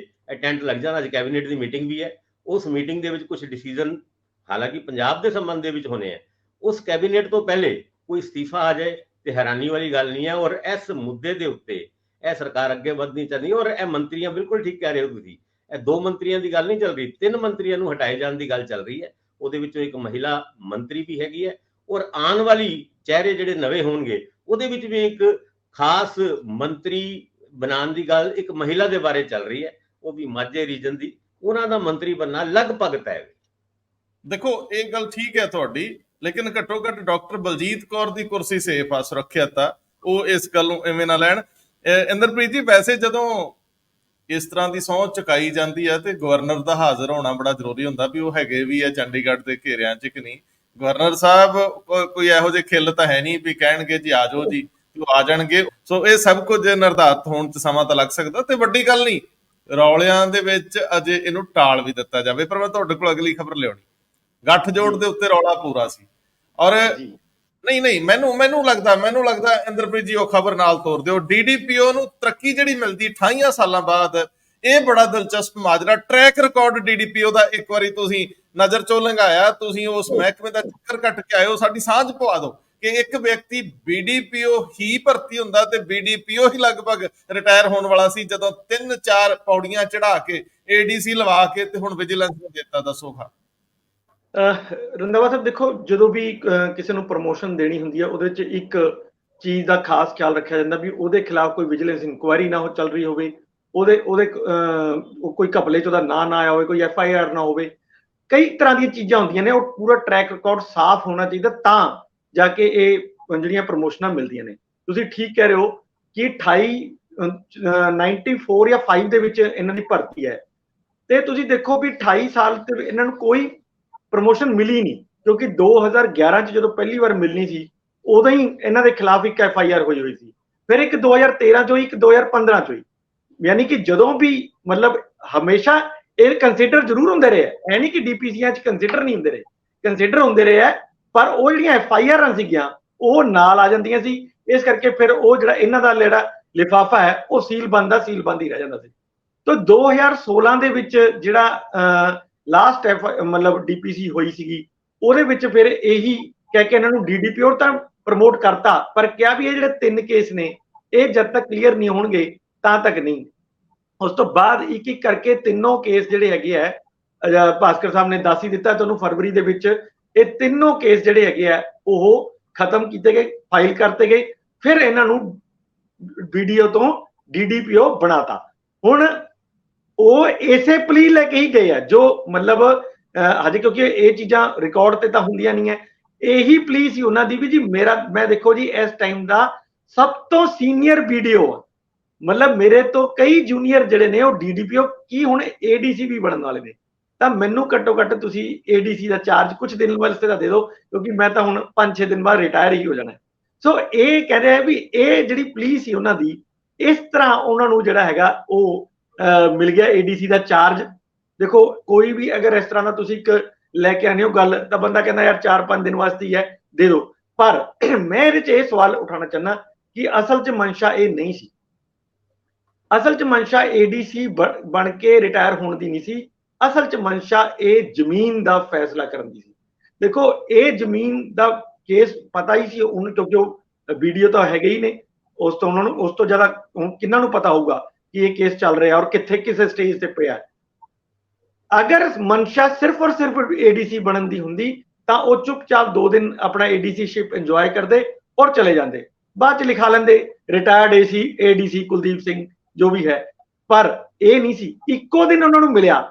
ਟੈਂਟ ਲੱਗ ਜਾਣਾ। ਅੱਜ ਕੈਬਨਿਟ ਦੀ ਮੀਟਿੰਗ ਵੀ ਹੈ, ਉਸ ਮੀਟਿੰਗ ਦੇ ਵਿੱਚ ਕੁਝ ਡਿਸੀਜਨ ਹਾਲਾਂਕਿ ਪੰਜਾਬ ਦੇ ਸੰਬੰਧ ਦੇ ਵਿੱਚ ਹੋਣੇ ਆ, ਉਸ ਕੈਬਨਿਟ ਤੋਂ ਪਹਿਲੇ ਕੋਈ ਅਸਤੀਫਾ ਆ ਜਾਏ ਤੇ ਹੈਰਾਨੀ ਵਾਲੀ ਗੱਲ ਨਹੀਂ ਹੈ। ਔਰ ਇਸ ਮੁੱਦੇ ਦੇ ਉੱਤੇ ਇਹ ਸਰਕਾਰ ਅੱਗੇ ਵਧਣੀ ਚਾਹੀਦੀ, ਔਰ ਇਹ ਮੰਤਰੀਆਂ ਬਿਲਕੁਲ ਠੀਕ ਕਹਿ ਰਹੇ ਹੋ ਤੁਸੀਂ, ਇਹ 2 ਮੰਤਰੀਆਂ ਦੀ ਗੱਲ ਨਹੀਂ ਚੱਲ ਰਹੀ, 3 ਮੰਤਰੀਆਂ ਨੂੰ ਹਟਾਏ ਜਾਣ ਦੀ ਗੱਲ ਚੱਲ ਰਹੀ ਹੈ। ਉਹਦੇ ਵਿੱਚੋਂ ਇੱਕ ਮਹਿਲਾ ਮੰਤਰੀ ਵੀ ਹੈਗੀ ਹੈ, ਔਰ ਆਉਣ ਵਾਲੀ ਚਿਹਰੇ ਜਿਹੜੇ ਨਵੇਂ ਹੋਣਗੇ ਉਹਦੇ ਵਿੱਚ ਵੀ ਇੱਕ ਖਾਸ ਮੰਤਰੀ ਬਣਾਉਣ ਦੀ ਗੱਲ ਇੱਕ ਮਹਿਲਾ ਦੇ ਬਾਰੇ ਚੱਲ ਰਹੀ ਹੈ, ਉਹ ਵੀ ਮਾਝੇ ਰੀਜਨ ਦੀ। ਉਹਨਾਂ ਦਾ ਮੰਤਰੀ ਬਣਨਾ ਲਗਭਗ ਤੈਅ ਹੈ। ਦੇਖੋ ਇਹ ਗੱਲ ਠੀਕ ਹੈ ਤੁਹਾਡੀ, ਲੇਕਿਨ ਘੱਟੋ ਘੱਟ ਡਾਕਟਰ ਬਲਜੀਤ ਕੌਰ ਦੀ ਕੁਰਸੀ ਸੇਫ ਆ, ਸੁਰੱਖਿਅਤ ਆ, ਉਹ ਇਸ ਗੱਲ ਨੂੰ ਐਵੇਂ ਨਾ ਲੈਣ। ਇੰਦਰਪ੍ਰੀਤ ਜੀ, ਵੈਸੇ ਜਦੋਂ ਇਸ ਤਰ੍ਹਾਂ ਦੀ ਸਹੁੰ ਚੁਕਾਈ ਜਾਂਦੀ ਹੈ ਤੇ ਗਵਰਨਰ ਦਾ ਹਾਜ਼ਰ ਹੋਣਾ ਬੜਾ ਜ਼ਰੂਰੀ ਹੁੰਦਾ, ਵੀ ਉਹ ਹੈਗੇ ਵੀ ਆ ਚੰਡੀਗੜ੍ਹ ਦੇ ਘੇਰਿਆਂ 'ਚ ਕਿ ਨਹੀਂ। ਗਵਰਨਰ ਸਾਹਿਬ ਕੋਈ ਇਹੋ ਜਿਹੇ ਖਿੱਲ ਤਾਂ ਹੈ ਨਹੀਂ ਵੀ ਕਹਿਣਗੇ ਜੀ ਆ ਜਾਓ ਜੀ, ਉਹ ਆ ਜਾਣਗੇ। ਸੋ ਇਹ ਸਭ ਕੁਝ ਨਿਰਧਾਰਤ ਹੋਣ 'ਚ ਸਮਾਂ ਤਾਂ ਲੱਗ ਸਕਦਾ, ਤੇ ਵੱਡੀ ਗੱਲ ਨਹੀਂ ਰੌਲਿਆਂ ਦੇ ਵਿੱਚ ਅਜੇ ਇਹਨੂੰ ਟਾਲ ਵੀ ਦਿੱਤਾ ਜਾਵੇ। ਪਰ ਮੈਂ ਤੁਹਾਡੇ ਕੋਲ ਅਗਲੀ ਖਬਰ ਲਿਆਉਣੀ, ਗੱਠਜੋੜ ਦੇ ਉੱਤੇ ਰੌਲਾ ਪੂਰਾ ਸੀ, ਔਰ ਨਹੀਂ ਮੈਨੂੰ ਲੱਗਦਾ ਇੰਦਰਪ੍ਰੀਤ ਜੀ ਉਹ ਖਬਰ ਨਾਲ ਤੋਰ ਦਿਓ। DDPO ਨੂੰ ਤਰੱਕੀ ਜਿਹੜੀ ਮਿਲਦੀ 28 ਸਾਲਾਂ ਬਾਅਦ, ਇਹ ਬੜਾ ਦਿਲਚਸਪ ਮਾਜਰਾ। ਟਰੈਕ ਰਿਕਾਰਡ DDPO ਦਾ ਇੱਕ ਵਾਰੀ ਤੁਸੀਂ ਨਜ਼ਰ ਚੋਂ ਲੰਘਾਇਆ, ਤੁਸੀਂ ਉਸ ਮਹਿਕਮੇ ਦਾ ਚੱਕਰ ਕੱਟ ਕੇ ਆਇਓ, ਸਾਡੀ ਸਾਂਝ ਪਵਾ ਦਿਓ ਕਿ ਇੱਕ ਵਿਅਕਤੀ BDPO ਹੀ ਭਰਤੀ ਹੁੰਦਾ ਤੇ BDPO ਹੀ ਲਗਭਗ ਰਿਟਾਇਰ ਹੋਣ ਵਾਲਾ ਸੀ, ਜਦੋਂ 3-4 ਪੌੜੀਆਂ ਚੜਾ ਕੇ ADC ਲਵਾ ਕੇ ਤੇ ਹੁਣ ਵਿਜੀਲੈਂਸ ਨੂੰ ਦਿੱਤਾ। ਦੱਸੋ ਹਾਂ। ਰੰਧਾਵਾ ਸਾਹਿਬ, ਦੇਖੋ ਜਦੋਂ ਵੀ ਕਿਸੇ ਨੂੰ ਪ੍ਰਮੋਸ਼ਨ ਦੇਣੀ ਹੁੰਦੀ ਹੈ ਉਹਦੇ 'ਚ ਇੱਕ ਚੀਜ਼ ਦਾ ਖਾਸ ਖਿਆਲ ਰੱਖਿਆ ਜਾਂਦਾ ਵੀ ਉਹਦੇ ਖਿਲਾਫ ਕੋਈ ਵਿਜੀਲੈਂਸ ਇਨਕੁਆਇਰੀ ਨਾ ਚੱਲ ਰਹੀ ਹੋਵੇ, ਉਹਦੇ ਕੋਈ ਘਪਲੇ 'ਚ ਉਹਦਾ ਨਾਂ ਨਾ ਆਇਆ ਹੋਵੇ, ਕੋਈ FIR ਨਾ ਹੋਵੇ। ਕਈ ਤਰ੍ਹਾਂ ਦੀਆਂ ਚੀਜ਼ਾਂ ਹੁੰਦੀਆਂ ਨੇ, ਉਹ ਪੂਰਾ ਟਰੈਕ ਰਿਕਾਰਡ ਸਾਫ਼ ਹੋਣਾ ਚਾਹੀਦਾ, ਤਾਂ ਜਾ ਕੇ ਇਹ ਜਿਹੜੀਆਂ ਪ੍ਰਮੋਸ਼ਨਾਂ ਮਿਲਦੀਆਂ ਨੇ। ਤੁਸੀਂ ਠੀਕ ਕਹਿ ਰਹੇ ਹੋ ਕਿ 94 ਜਾਂ 5 ਦੇ ਵਿੱਚ ਇਹਨਾਂ ਦੀ ਭਰਤੀ ਹੈ, ਤੇ ਤੁਸੀਂ ਦੇਖੋ ਵੀ 28 ਸਾਲ ਤੇ ਇਹਨਾਂ ਨੂੰ ਕੋਈ ਪ੍ਰਮੋਸ਼ਨ ਮਿਲੀ ਨਹੀਂ, ਕਿਉਂਕਿ 2011 'ਚ ਜਦੋਂ ਪਹਿਲੀ ਵਾਰ ਮਿਲਣੀ ਸੀ ਉਦੋਂ ਹੀ ਇਹਨਾਂ ਦੇ ਖਿਲਾਫ ਇੱਕ FIR ਹੋਈ ਸੀ, ਫਿਰ ਇੱਕ 2013 'ਚ ਹੋਈ, ਇੱਕ 2015 'ਚ ਹੋਈ। ਯਾਨੀ ਕਿ ਜਦੋਂ ਵੀ ਮਤਲਬ ਹਮੇਸ਼ਾ ਇਹ ਕੰਸੀਡਰ ਜ਼ਰੂਰ ਹੁੰਦੇ ਰਹੇ, ਐ ਨਹੀਂ ਕਿ DPCਆਂ 'ਚ ਕੰਸੀਡਰ ਨਹੀਂ ਹੁੰਦੇ ਰਹੇ, ਕੰਸੀਡਰ ਹੁੰਦੇ ਰਹੇ ਹੈ, ਪਰ ਉਹ ਜਿਹੜੀਆਂ FIR ਸੀਗੀਆਂ ਉਹ ਨਾਲ ਆ ਜਾਂਦੀਆਂ ਸੀ। ਇਸ ਕਰਕੇ ਫਿਰ ਉਹ ਜਿਹੜਾ ਇਹਨਾਂ ਦਾ ਜਿਹੜਾ ਲਿਫਾਫਾ ਹੈ ਉਹ ਸੀਲਬੰਦ ਹੀ ਰਹਿ ਜਾਂਦਾ ਸੀ। ਤਾਂ 2016 ਦੇ ਵਿੱਚ ਜਿਹੜਾ ਲਾਸਟ ਮਤਲਬ DPC ਹੋਈ ਸੀਗੀ, ਉਹਦੇ ਵਿੱਚ ਫਿਰ ਇਹੀ ਕਹਿ ਕੇ ਇਹਨਾਂ ਨੂੰ DDPO ਤਾਂ ਪ੍ਰਮੋਟ ਕਰਤਾ, ਪਰ ਕਿਹਾ ਵੀ ਇਹ ਜਿਹੜੇ 3 ਕੇਸ ਨੇ ਇਹ ਜਦ ਤੱਕ ਕਲੀਅਰ ਨਹੀਂ ਹੋਣਗੇ ਤਾਂ ਤੱਕ ਨਹੀਂ। ਉਸ ਤੋਂ ਬਾਅਦ ਇੱਕ ਇੱਕ ਕਰਕੇ 3 ਕੇਸ ਜਿਹੜੇ ਹੈਗੇ ਆ, ਭਾਸਕਰ ਸਾਹਿਬ ਨੇ ਦੱਸ ਹੀ ਦਿੱਤਾ ਤੁਹਾਨੂੰ, ਫਰਵਰੀ ਦੇ ਵਿੱਚ ਇਹ 3 ਕੇਸ ਜਿਹੜੇ ਹੈਗੇ ਆ ਉਹ ਖਤਮ ਕੀਤੇ ਗਏ, ਫਾਈਲ ਕਰਤੇ ਗਏ, ਫਿਰ ਇਹਨਾਂ ਨੂੰ BDO ਤੋਂ DDPO ਬਣਾਤਾ। ਹੁਣ ਉਹ ਇਸੇ ਪਲੀ ਲੈ ਕੇ ਹੀ ਗਏ ਆ, ਜੋ ਮਤਲਬ ਹਜੇ ਕਿਉਂਕਿ ਇਹ ਚੀਜ਼ਾਂ ਰਿਕਾਰਡ ਤੇ ਤਾਂ ਹੁੰਦੀਆਂ ਨਹੀਂ ਹੈ, ਇਹੀ ਪਲੀ ਸੀ ਉਹਨਾਂ ਦੀ ਵੀ ਜੀ ਮੈਂ ਦੇਖੋ ਜੀ ਇਸ ਟਾਈਮ ਦਾ ਸਭ ਤੋਂ ਸੀਨੀਅਰ BDO ਆ, ਮਤਲਬ ਮੇਰੇ ਤੋਂ ਕਈ ਜੂਨੀਅਰ ਜਿਹੜੇ ਨੇ ਉਹ DDPO ਕੀ ਹੁਣ ADC ਵੀ ਬਣਨ ਵਾਲੇ ਨੇ, ਤਾਂ ਮੈਨੂੰ ਘੱਟੋ ਘੱਟ ਤੁਸੀਂ ADC ਦਾ ਚਾਰਜ ਕੁਝ ਦਿਨ ਵਾਸਤੇ ਤਾਂ ਦੇ ਦਿਓ, ਕਿਉਂਕਿ ਮੈਂ ਤਾਂ ਹੁਣ 5-6 ਦਿਨ ਬਾਅਦ ਰਿਟਾਇਰ ਹੀ ਹੋ ਜਾਣਾ। ਸੋ ਇਹ ਕਹਿ ਰਿਹਾ ਵੀ ਇਹ ਜਿਹੜੀ ਪਲੀ ਸੀ ਉਹਨਾਂ ਦੀ, ਇਸ ਤਰ੍ਹਾਂ ਉਹਨਾਂ ਨੂੰ ਜਿਹੜਾ ਹੈਗਾ ਉਹ ਮਿਲ ਗਿਆ ADC ਦਾ ਚਾਰਜ। ਦੇਖੋ ਕੋਈ ਵੀ ਅਗਰ ਇਸ ਤਰ੍ਹਾਂ ਦਾ ਤੁਸੀਂ ਇੱਕ ਲੈ ਕੇ ਆਨੇ ਹੋ ਗੱਲ, ਤਾਂ ਬੰਦਾ ਕਹਿੰਦਾ ਯਾਰ 4-5 ਦਿਨ ਵਾਸਤੇ ਹੀ ਹੈ, ਦੇ ਦਿਓ। ਪਰ ਮੈਂ ਇਹਦੇ 'ਚ ਇਹ ਸਵਾਲ ਉਠਾਉਣਾ ਚਾਹੁੰਦਾ ਕਿ ਅਸਲ 'ਚ ਮਨਸ਼ਾ ਇਹ ਨਹੀਂ ਸੀ, ਅਸਲ 'ਚ ਮਨਸ਼ਾ ADC ਬਣ ਕੇ ਰਿਟਾਇਰ ਹੋਣ ਦੀ ਨਹੀਂ ਸੀ, ਅਸਲ 'ਚ ਮਨਸ਼ਾ ਇਹ ਜ਼ਮੀਨ ਦਾ ਫੈਸਲਾ ਕਰਨ ਦੀ ਸੀ। ਦੇਖੋ ਇਹ ਜ਼ਮੀਨ ਦਾ ਕੇਸ ਪਤਾ ਹੀ ਸੀ ਉਹਨੂੰ, ਕਿਉਂਕਿ ਉਹ BDO ਤਾਂ ਹੈਗੇ ਹੀ ਨੇ, ਉਸ ਤੋਂ ਉਹਨਾਂ ਨੂੰ ਉਸ ਤੋਂ ਜ਼ਿਆਦਾ ਕਿਹਨਾਂ ਨੂੰ ਪਤਾ ਹੋਊਗਾ ਕਿ ਇਹ ਕੇਸ ਚੱਲ ਰਿਹਾ ਔਰ ਕਿੱਥੇ ਕਿਸੇ ਸਟੇਜ ਤੇ ਪਿਆ। ਅਗਰ ਮਨਸ਼ਾ ਸਿਰਫ ਔਰ ਸਿਰਫ ADC ਬਣਨ ਦੀ ਹੁੰਦੀ ਤਾਂ ਉਹ ਚੁੱਪਚਾਪ 2 ਦਿਨ ਆਪਣਾ ADCਸ਼ਿਪ ਇੰਜੋਏ ਕਰਦੇ ਔਰ ਚਲੇ ਜਾਂਦੇ, ਬਾਅਦ ਚ ਲਿਖਾ ਲੈਂਦੇ ਰਿਟਾਇਰਡ ADC ਕੁਲਦੀਪ ਸਿੰਘ ਜੋ ਵੀ ਹੈ। ਪਰ ਇਹ ਨਹੀਂ ਸੀ, ਇੱਕੋ ਦਿਨ ਉਹਨਾਂ ਨੂੰ ਮਿਲਿਆ,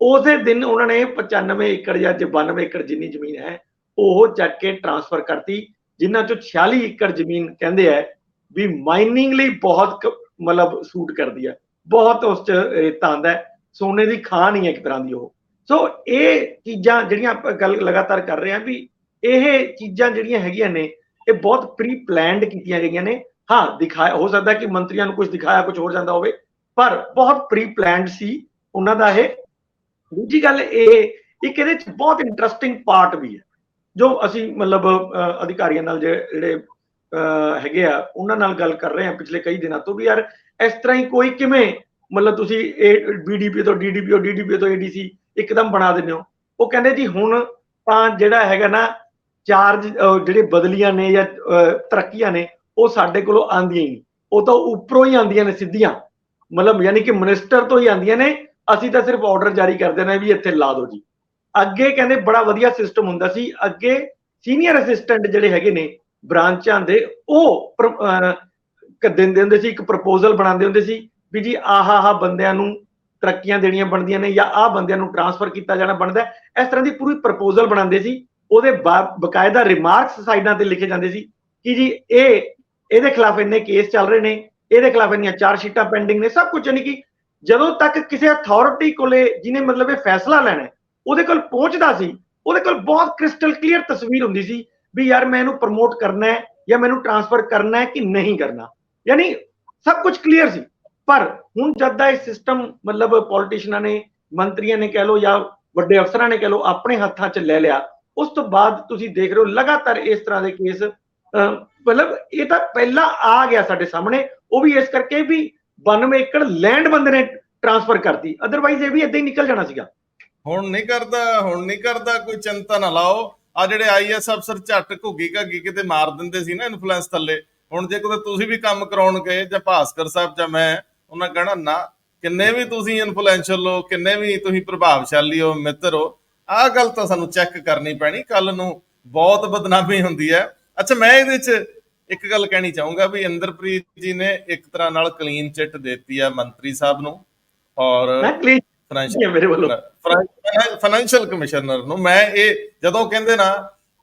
ਉਸੇ ਦਿਨ ਉਹਨਾਂ ਨੇ 95 ਏਕੜ ਜਾਂ 92 ਏਕੜ ਜਿੰਨੀ ਜ਼ਮੀਨ ਹੈ ਉਹ ਚੱਕ ਕੇ ਟ੍ਰਾਂਸਫਰ ਕਰਤੀ, ਜਿਨ੍ਹਾਂ ਚੋਂ 46 ਏਕੜ ਜ਼ਮੀਨ ਕਹਿੰਦੇ ਹੈ ਵੀ ਮਾਈਨਿੰਗ ਲਈ ਬਹੁਤ ਮਤਲਬ ਸੂਟ ਕਰਦੀ ਹੈ, ਬਹੁਤ ਉਸ ਚ ਰੇਤਾ ਆਉਂਦਾ ਹੈ, ਸੋਨੇ ਦੀ ਖਾਨ ਹੀ ਹੈ ਇੱਕ ਤਰ੍ਹਾਂ ਦੀ ਉਹ। ਸੋ ਇਹ ਚੀਜ਼ਾਂ ਜਿਹੜੀਆਂ ਆਪਾਂ ਗੱਲ ਲਗਾਤਾਰ ਕਰ ਰਹੇ ਹਾਂ ਵੀ ਇਹ ਚੀਜ਼ਾਂ ਜਿਹੜੀਆਂ ਹੈਗੀਆਂ ਨੇ ਇਹ ਬਹੁਤ ਪ੍ਰੀ ਪਲਾਨਡ ਕੀਤੀਆਂ ਗਈਆਂ ਨੇ। ਹਾਂ ਦਿਖਾਇਆ ਹੋ ਸਕਦਾ ਕਿ ਮੰਤਰੀਆਂ ਨੂੰ ਕੁਝ ਦਿਖਾਇਆ ਕੁਝ ਹੋਰ ਜਾਂਦਾ ਹੋਵੇ, ਪਰ ਬਹੁਤ ਪ੍ਰੀ ਪਲਾਨਡ ਸੀ ਉਹਨਾਂ ਦਾ ਇਹ। ਦੂਜੀ ਗੱਲ ਇਹ ਇੱਕ ਇਹਦੇ ਚ ਬਹੁਤ ਇੰਟਰਸਟਿੰਗ ਪਾਰਟ ਵੀ ਹੈ, ਜੋ ਅਸੀਂ ਮਤਲਬ ਅਧਿਕਾਰੀਆਂ ਨਾਲ ਜਿਹੜੇ ਹੈਗੇ ਆ ਉਹਨਾਂ ਨਾਲ ਗੱਲ ਕਰ ਰਹੇ ਹਾਂ ਪਿਛਲੇ ਕਈ ਦਿਨਾਂ ਤੋਂ ਵੀ, ਯਾਰ ਇਸ ਤਰ੍ਹਾਂ ਹੀ ਕੋਈ ਕਿਵੇਂ ਮਤਲਬ ਤੁਸੀਂ BDPO ਤੋਂ DDPO ਤੋਂ ADC ਇੱਕਦਮ ਬਣਾ ਦਿੰਦੇ ਹੋ। ਉਹ ਕਹਿੰਦੇ ਜੀ ਹੁਣ ਤਾਂ ਜਿਹੜਾ ਹੈਗਾ ਨਾ ਚਾਰਜ ਜਿਹੜੇ ਬਦਲੀਆਂ ਨੇ ਜਾਂ ਤਰੱਕੀਆਂ ਨੇ ਉਹ ਸਾਡੇ ਕੋਲੋਂ ਆਉਂਦੀਆਂ ਹੀ ਨਹੀਂ, ਉਹ ਤਾਂ ਉੱਪਰੋਂ ਹੀ ਆਉਂਦੀਆਂ ਨੇ ਸਿੱਧੀਆਂ, ਮਤਲਬ ਯਾਨੀ ਕਿ ਮਿਨਿਸਟਰ ਤੋਂ ਹੀ ਆਉਂਦੀਆਂ ਨੇ, ਅਸੀਂ ਤਾਂ ਸਿਰਫ ਆਰਡਰ ਜਾਰੀ ਕਰ ਦੇਣਾ ਵੀ ਇੱਥੇ ਲਾ ਦਿਓ ਜੀ। ਅੱਗੇ ਕਹਿੰਦੇ ਬੜਾ ਵਧੀਆ ਸਿਸਟਮ ਹੁੰਦਾ ਸੀ, ਅੱਗੇ ਸੀਨੀਅਰ ਅਸਿਸਟੈਂਟ ਜਿਹੜੇ ਹੈਗੇ ਨੇ ਬ੍ਰਾਂਚਾਂ ਦੇ, ਉਹ ਦਿੰਦੇ ਹੁੰਦੇ ਸੀ, ਇੱਕ ਪ੍ਰਪੋਜ਼ਲ ਬਣਾਉਂਦੇ ਹੁੰਦੇ ਸੀ ਵੀ ਜੀ ਆਹ ਬੰਦਿਆਂ ਨੂੰ ਤਰੱਕੀਆਂ ਦੇਣੀਆਂ ਬਣਦੀਆਂ ਨੇ ਜਾਂ ਆਹ ਬੰਦਿਆਂ ਨੂੰ ਟ੍ਰਾਂਸਫਰ ਕੀਤਾ ਜਾਣਾ ਬਣਦਾ। ਇਸ ਤਰ੍ਹਾਂ ਦੀ ਪੂਰੀ ਪ੍ਰਪੋਜ਼ਲ ਬਣਾਉਂਦੇ ਸੀ, ਉਹਦੇ ਬਕਾਇਦਾ ਰਿਮਾਰਕਸ ਸਾਈਡਾਂ ਤੇ ਲਿਖੇ ਜਾਂਦੇ ਸੀ ਕਿ ਜੀ ਇਹਦੇ ਖਿਲਾਫ ਇੰਨੇ ਕੇਸ ਚੱਲ ਰਹੇ ਨੇ, ਇਹਦੇ ਖਿਲਾਫ ਇੰਨੀਆਂ ਚਾਰਜਸ਼ੀਟਾਂ ਪੈਂਡਿੰਗ ਨੇ, ਸਭ ਕੁਝ। ਯਾਨੀ ਕਿ ਜਦੋਂ ਤੱਕ ਕਿਸੇ ਅਥਾਰਟੀ ਕੋਲੇ ਜਿਹਨੇ ਮਤਲਬ ਇਹ ਫੈਸਲਾ ਲੈਣਾ ਉਹਦੇ ਕੋਲ ਪਹੁੰਚਦਾ ਸੀ, ਉਹਦੇ ਕੋਲ ਬਹੁਤ ਕ੍ਰਿਸਟਲ ਕਲੀਅਰ ਤਸਵੀਰ ਹੁੰਦੀ ਸੀ ਵੀ ਯਾਰ ਮੈਂ ਇਹਨੂੰ ਪ੍ਰਮੋਟ ਕਰਨਾ ਹੈ ਜਾਂ ਮੈਨੂੰ ਟ੍ਰਾਂਸਫਰ ਕਰਨਾ ਹੈ ਕਿ ਨਹੀਂ ਕਰਨਾ, ਯਾਨੀ ਸਭ ਕੁਝ ਕਲੀਅਰ ਸੀ। ਪਰ ਹੁਣ ਜਦ ਦਾ ਇਹ ਸਿਸਟਮ ਮਤਲਬ ਪੋਲੀਟੀਸ਼ੀਅਨਾਂ ਨੇ, ਮੰਤਰੀਆਂ ਨੇ ਕਹਿ ਲਓ ਜਾਂ ਵੱਡੇ ਅਫਸਰਾਂ ਨੇ ਕਹਿ ਲਓ, ਆਪਣੇ ਹੱਥਾਂ 'ਚ ਲੈ ਲਿਆ, ਉਸ ਤੋਂ ਬਾਅਦ ਤੁਸੀਂ ਦੇਖ ਰਹੇ ਹੋ ਲਗਾਤਾਰ ਇਸ ਤਰ੍ਹਾਂ ਦੇ ਕੇਸ। ਮਤਲਬ ਇਹ ਤਾਂ ਪਹਿਲਾਂ ਆ ਗਿਆ ਸਾਡੇ ਸਾਹਮਣੇ, ਉਹ ਵੀ ਇਸ ਕਰਕੇ ਵੀ 92 ਏਕੜ ਲੈਂਡ ਬੰਦੇ ਨੇ ਟ੍ਰਾਂਸਫਰ ਕਰਤੀ, ਅਦਰਵਾਈਜ਼ ਇਹ ਵੀ ਏਦਾਂ ਹੀ ਨਿਕਲ ਜਾਣਾ ਸੀਗਾ। ਹੁਣ ਨਹੀਂ ਕਰਦਾ, ਕੋਈ ਚਿੰਤਾ ਨਾ ਲਾਓ। ਆ ਜਿਹੜੇ ਆਈਐਸ ਅਫਸਰ ਝੱਟ ਘੁੱਗੀ ਘਾਗੀ ਕਿਤੇ ਮਾਰ ਦਿੰਦੇ ਸੀ ਨਾ ਇਨਫਲੂਐਂਸ ਥੱਲੇ, ਹੁਣ ਜੇ ਕਿਤੇ ਤੁਸੀਂ ਵੀ ਕੰਮ ਕਰਾਉਣ ਗਏ ਜਾਂ ਭਾਸਕਰ ਸਾਹਿਬ ਜਾਂ ਮੈਂ, ਉਹਨਾਂ ਕਹਿਣਾ ਨਾ, ਕਿੰਨੇ ਵੀ ਤੁਸੀਂ ਇਨਫਲੂਐਂਸ਼ੀਅਲ ਹੋ, ਕਿੰਨੇ ਵੀ ਤੁਸੀਂ ਪ੍ਰਭਾਵਸ਼ਾਲੀ ਹੋ, ਮਿੱਤਰ ਹੋ, ਆਹ ਗੱਲ ਤਾਂ ਸਾਨੂੰ ਚੈੱਕ ਕਰਨੀ ਪੈਣੀ, ਕੱਲ ਨੂੰ ਬਹੁਤ ਬਦਨਾਮੀ ਹੁੰਦੀ ਹੈ। ਅੱਛਾ, ਮੈਂ ਇਹਦੇ 'ਚ ਇੱਕ ਗੱਲ ਕਹਿਣੀ ਚਾਹੂੰਗਾ ਵੀ ਇੰਦਰਪ੍ਰੀਤ ਜੀ ਨੇ ਇੱਕ ਤਰ੍ਹਾਂ ਨਾਲ ਕਲੀਨ ਚਿੱਟ ਦਿੱਤੀ ਆ ਮੰਤਰੀ ਸਾਹਿਬ ਨੂੰ ਔਰ ਫਾਈਨੈਂਸ਼ੀਅਲ ਕਮਿਸ਼ਨਰ ਨੂੰ। ਮੈਂ ਇਹ ਜਦੋਂ ਕਹਿੰਦੇ ਨਾ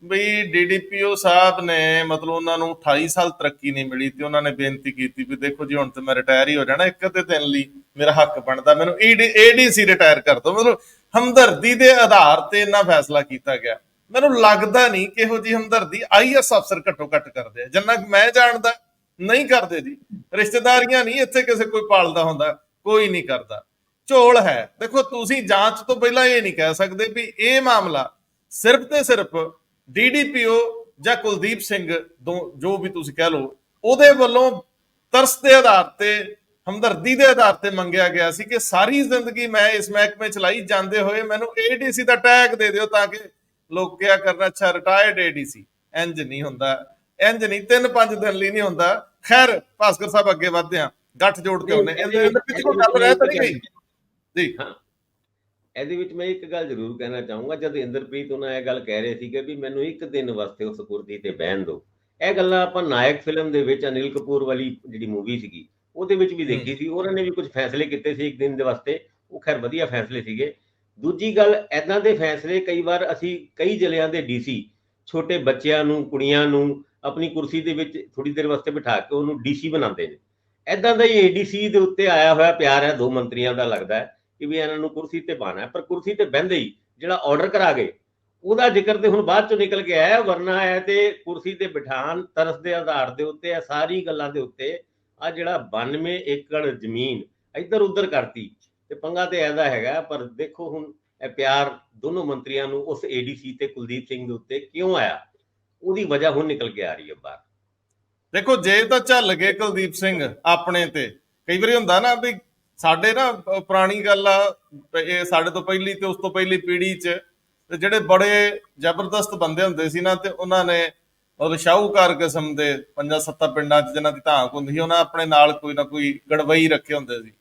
ਵੀ ਡੀਡੀਪੀਓ ਸਾਹਿਬ ਨੇ ਮਤਲਬ ਉਹਨਾਂ ਨੂੰ 28 ਸਾਲ ਤਰੱਕੀ ਨਹੀਂ ਮਿਲੀ ਤੇ ਉਹਨਾਂ ਨੇ ਬੇਨਤੀ ਕੀਤੀ ਵੀ ਦੇਖੋ ਜੀ ਹੁਣ ਤੇ ਮੈਂ ਰਿਟਾਇਰ ਹੀ ਹੋ ਜਾਣਾ, ਇੱਕ ਅੱਧੇ ਦਿਨ ਲਈ ਮੇਰਾ ਹੱਕ ਬਣਦਾ, ਮੈਨੂੰ ਏਡੀਸੀ ਰਿਟਾਇਰ ਕਰ ਦਿਓ। ਮਤਲਬ ਹਮਦਰਦੀ ਦੇ ਆਧਾਰ ਤੇ ਇੰਨਾ ਫੈਸਲਾ ਕੀਤਾ ਗਿਆ। ਮੈਨੂੰ ਲੱਗਦਾ ਨਹੀਂ ਕਿ ਇਹੋ ਜੀ ਹਮਦਰਦੀ ਆਈਐਸ ਅਫਸਰ ਘੱਟੋ ਘੱਟ ਕਰਦੇ ਆ, ਜਿੰਨਾ ਮੈਂ ਜਾਣਦਾ ਨਹੀਂ ਕਰਦੇ ਜੀ। ਰਿਸ਼ਤੇਦਾਰੀਆਂ ਨਹੀਂ ਇੱਥੇ ਕਿਸੇ ਕੋਈ ਪਾਲਦਾ ਹੁੰਦਾ, ਕੋਈ ਨਹੀਂ ਕਰਦਾ, ਝੋਲ ਹੈ। ਦੇਖੋ ਤੁਸੀਂ ਜਾਂਚ ਤੋਂ ਪਹਿਲਾਂ ਇਹ ਨਹੀਂ ਕਹਿ ਸਕਦੇ ਵੀ ਇਹ ਮਾਮਲਾ ਸਿਰਫ ਤੇ ਸਿਰਫ ਡੀਡੀਪੀਓ ਜਾਂ ਕੁਲਦੀਪ ਸਿੰਘ ਜੋ ਵੀ ਤੁਸੀਂ ਕਹਿ ਲਓ ਉਹਦੇ ਵੱਲੋਂ ਤਰਸ ਦੇ ਆਧਾਰ ਤੇ, ਹਮਦਰਦੀ ਦੇ ਆਧਾਰ ਤੇ ਮੰਗਿਆ ਗਿਆ ਸੀ ਕਿ ਸਾਰੀ ਜ਼ਿੰਦਗੀ ਮੈਂ ਇਸ ਮਹਿਕਮੇ ਚਲਾਈ, ਜਾਂਦੇ ਹੋਏ ਮੈਨੂੰ ਏਡੀਸੀ ਦਾ ਟੈਗ ਦੇ ਦਿਓ ਤਾਂ ਕਿ ਲੋਕ ਕਿਆ ਕਰਨਾ, ਅੱਛਾ ਰਿਟਾਇਰਡ ਏਡੀਸੀ। ਇੰਜ ਨਹੀਂ ਹੁੰਦਾ, ਇੰਜ ਨਹੀਂ, 3-5 ਦਿਨ ਲਈ ਨਹੀਂ ਹੁੰਦਾ। ਖੈਰ ਭਾਸਕਰ ਸਾਹਿਬ ਅੱਗੇ ਵਧਦੇ ਆ, ਗੱਠ ਜੋੜ ਕੇ ਉਹਨੇ ਇਹਦੇ ਵਿੱਚ ਕੋਈ ਗੱਲ ਰਹਿ ਤਾਂ ਨਹੀਂ ਗਈ ਜੀ। ਹਾਂ, ਇਹਦੇ ਵਿੱਚ ਮੈਂ ਇੱਕ ਗੱਲ ਜ਼ਰੂਰ ਕਹਿਣਾ ਚਾਹੂੰਗਾ, ਜਦ ਇੰਦਰਪ੍ਰੀਤ ਉਹਨਾਂ ਇਹ ਗੱਲ ਕਹਿ ਰਹੇ ਸੀਗੇ ਵੀ ਮੈਨੂੰ ਇੱਕ ਦਿਨ ਵਾਸਤੇ ਉਸ ਕੁਰਸੀ ਤੇ ਬਹਿਣ ਦਿਓ, ਇਹ ਗੱਲਾਂ ਆਪਾਂ ਨਾਇਕ ਫਿਲਮ ਦੇ ਵਿੱਚ ਅਨਿਲ ਕਪੂਰ ਵਾਲੀ ਜਿਹੜੀ ਮੂਵੀ ਸੀਗੀ ਉਹਦੇ ਵਿੱਚ ਵੀ ਦੇਖੀ ਸੀ। ਉਹਨਾਂ ਨੇ ਵੀ ਕੁਝ ਫੈਸਲੇ ਕੀਤੇ ਸੀ ਇੱਕ ਦਿਨ ਦੇ ਵਾਸਤੇ, ਉਹ ਖੈਰ ਵਧੀਆ ਫੈਸਲੇ ਸੀਗੇ। ਦੂਜੀ ਗੱਲ, ਏਦਾਂ ਦੇ ਫੈਸਲੇ ਕਈ ਵਾਰ ਅਸੀਂ ਕਈ ਜ਼ਿਲ੍ਹਿਆਂ ਦੇ ਡੀਸੀ ਛੋਟੇ ਬੱਚਿਆਂ ਨੂੰ, ਕੁੜੀਆਂ ਨੂੰ ਆਪਣੀ ਕੁਰਸੀ ਦੇ ਵਿੱਚ ਥੋੜੀ ਦੇਰ ਵਾਸਤੇ ਬਿਠਾ ਕੇ ਉਹਨੂੰ ਡੀਸੀ ਬਣਾਉਂਦੇ ਨੇ। ਏਦਾਂ ਦਾ ਹੀ ਏਡੀਸੀ ਦੇ ਉੱਤੇ ਆਇਆ ਹੋਇਆ ਪਿਆਰ ਹੈ ਦੋ ਮੰਤਰੀਆਂ ਦਾ, ਲੱਗਦਾ ਹੈ ਕਿ ਵੀ ਇਹਨਾਂ ਨੂੰ ਕੁਰਸੀ ਤੇ ਪਾਣਾ ਹੈ। ਪਰ ਕੁਰਸੀ ਤੇ ਬਹਿੰਦੇ ਹੀ ਜਿਹੜਾ ਆਰਡਰ ਕਰਾ ਗਏ ਉਹਦਾ ਜ਼ਿਕਰ ਤੇ ਹੁਣ ਬਾਅਦ ਚੋਂ ਨਿਕਲ ਕੇ ਆਇਆ, ਵਰਨਾ ਹੈ ਤੇ ਕੁਰਸੀ ਤੇ ਬਿਠਾਣ ਤਰਸ ਦੇ ਆਧਾਰ ਦੇ ਉੱਤੇ, ਇਹ ਸਾਰੀ ਗੱਲਾਂ ਦੇ ਉੱਤੇ ਆ ਜਿਹੜਾ 92 ਏਕੜ ਜ਼ਮੀਨ ਇੱਧਰ ਉੱਧਰ ਕਰਤੀ ਤੇ ਪੰਗਾ ਤੇ ਐਦਾ ਹੈਗਾ। ਪਰ ਦੇਖੋ ਹੁਣ ਇਹ ਪਿਆਰ ਦੋਨੋਂ ਮੰਤਰੀਆਂ ਨੂੰ ਉਸ ਏਡੀਸੀ ਤੇ ਕੁਲਦੀਪ ਸਿੰਘ ਦੇ ਉੱਤੇ ਕਿਉਂ ਆਇਆ, ਉਹਦੀ ਵਜ੍ਹਾ ਹੁਣ ਨਿਕਲ ਕੇ ਆ ਰਹੀ ਹੈ ਬਾਹਰ। ਦੇਖੋ ਜੇ ਤਾਂ ਝੱਲ ਗਏ ਕੁਲਦੀਪ ਸਿੰਘ ਆਪਣੇ ਤੇ, ਕਈ ਵਾਰੀ ਹੁੰਦਾ ਨਾ ਵੀ ਸਾਡੇ ਨਾ ਪੁਰਾਣੀ ਗੱਲ ਆ, ਇਹ ਸਾਡੇ ਤੋਂ ਪਹਿਲੀ ਤੇ ਉਸ ਤੋਂ ਪਹਿਲੀ ਪੀੜ੍ਹੀ 'ਚ ਜਿਹੜੇ ਬੜੇ ਜ਼ਬਰਦਸਤ ਬੰਦੇ ਹੁੰਦੇ ਸੀ ਨਾ, ਤੇ ਉਹਨਾਂ ਨੇ ਉਹ ਸ਼ਾਹੂਕਾਰ ਕਿਸਮ ਦੇ 5-7 ਪਿੰਡਾਂ 'ਚ ਜਿਹਨਾਂ ਦੀ ਧਾਕ ਹੁੰਦੀ ਸੀ, ਉਹਨਾਂ ਆਪਣੇ ਨਾਲ ਕੋਈ ਨਾ ਕੋਈ ਗੜਵਈ ਰੱਖੇ ਹੁੰਦੇ ਸੀ।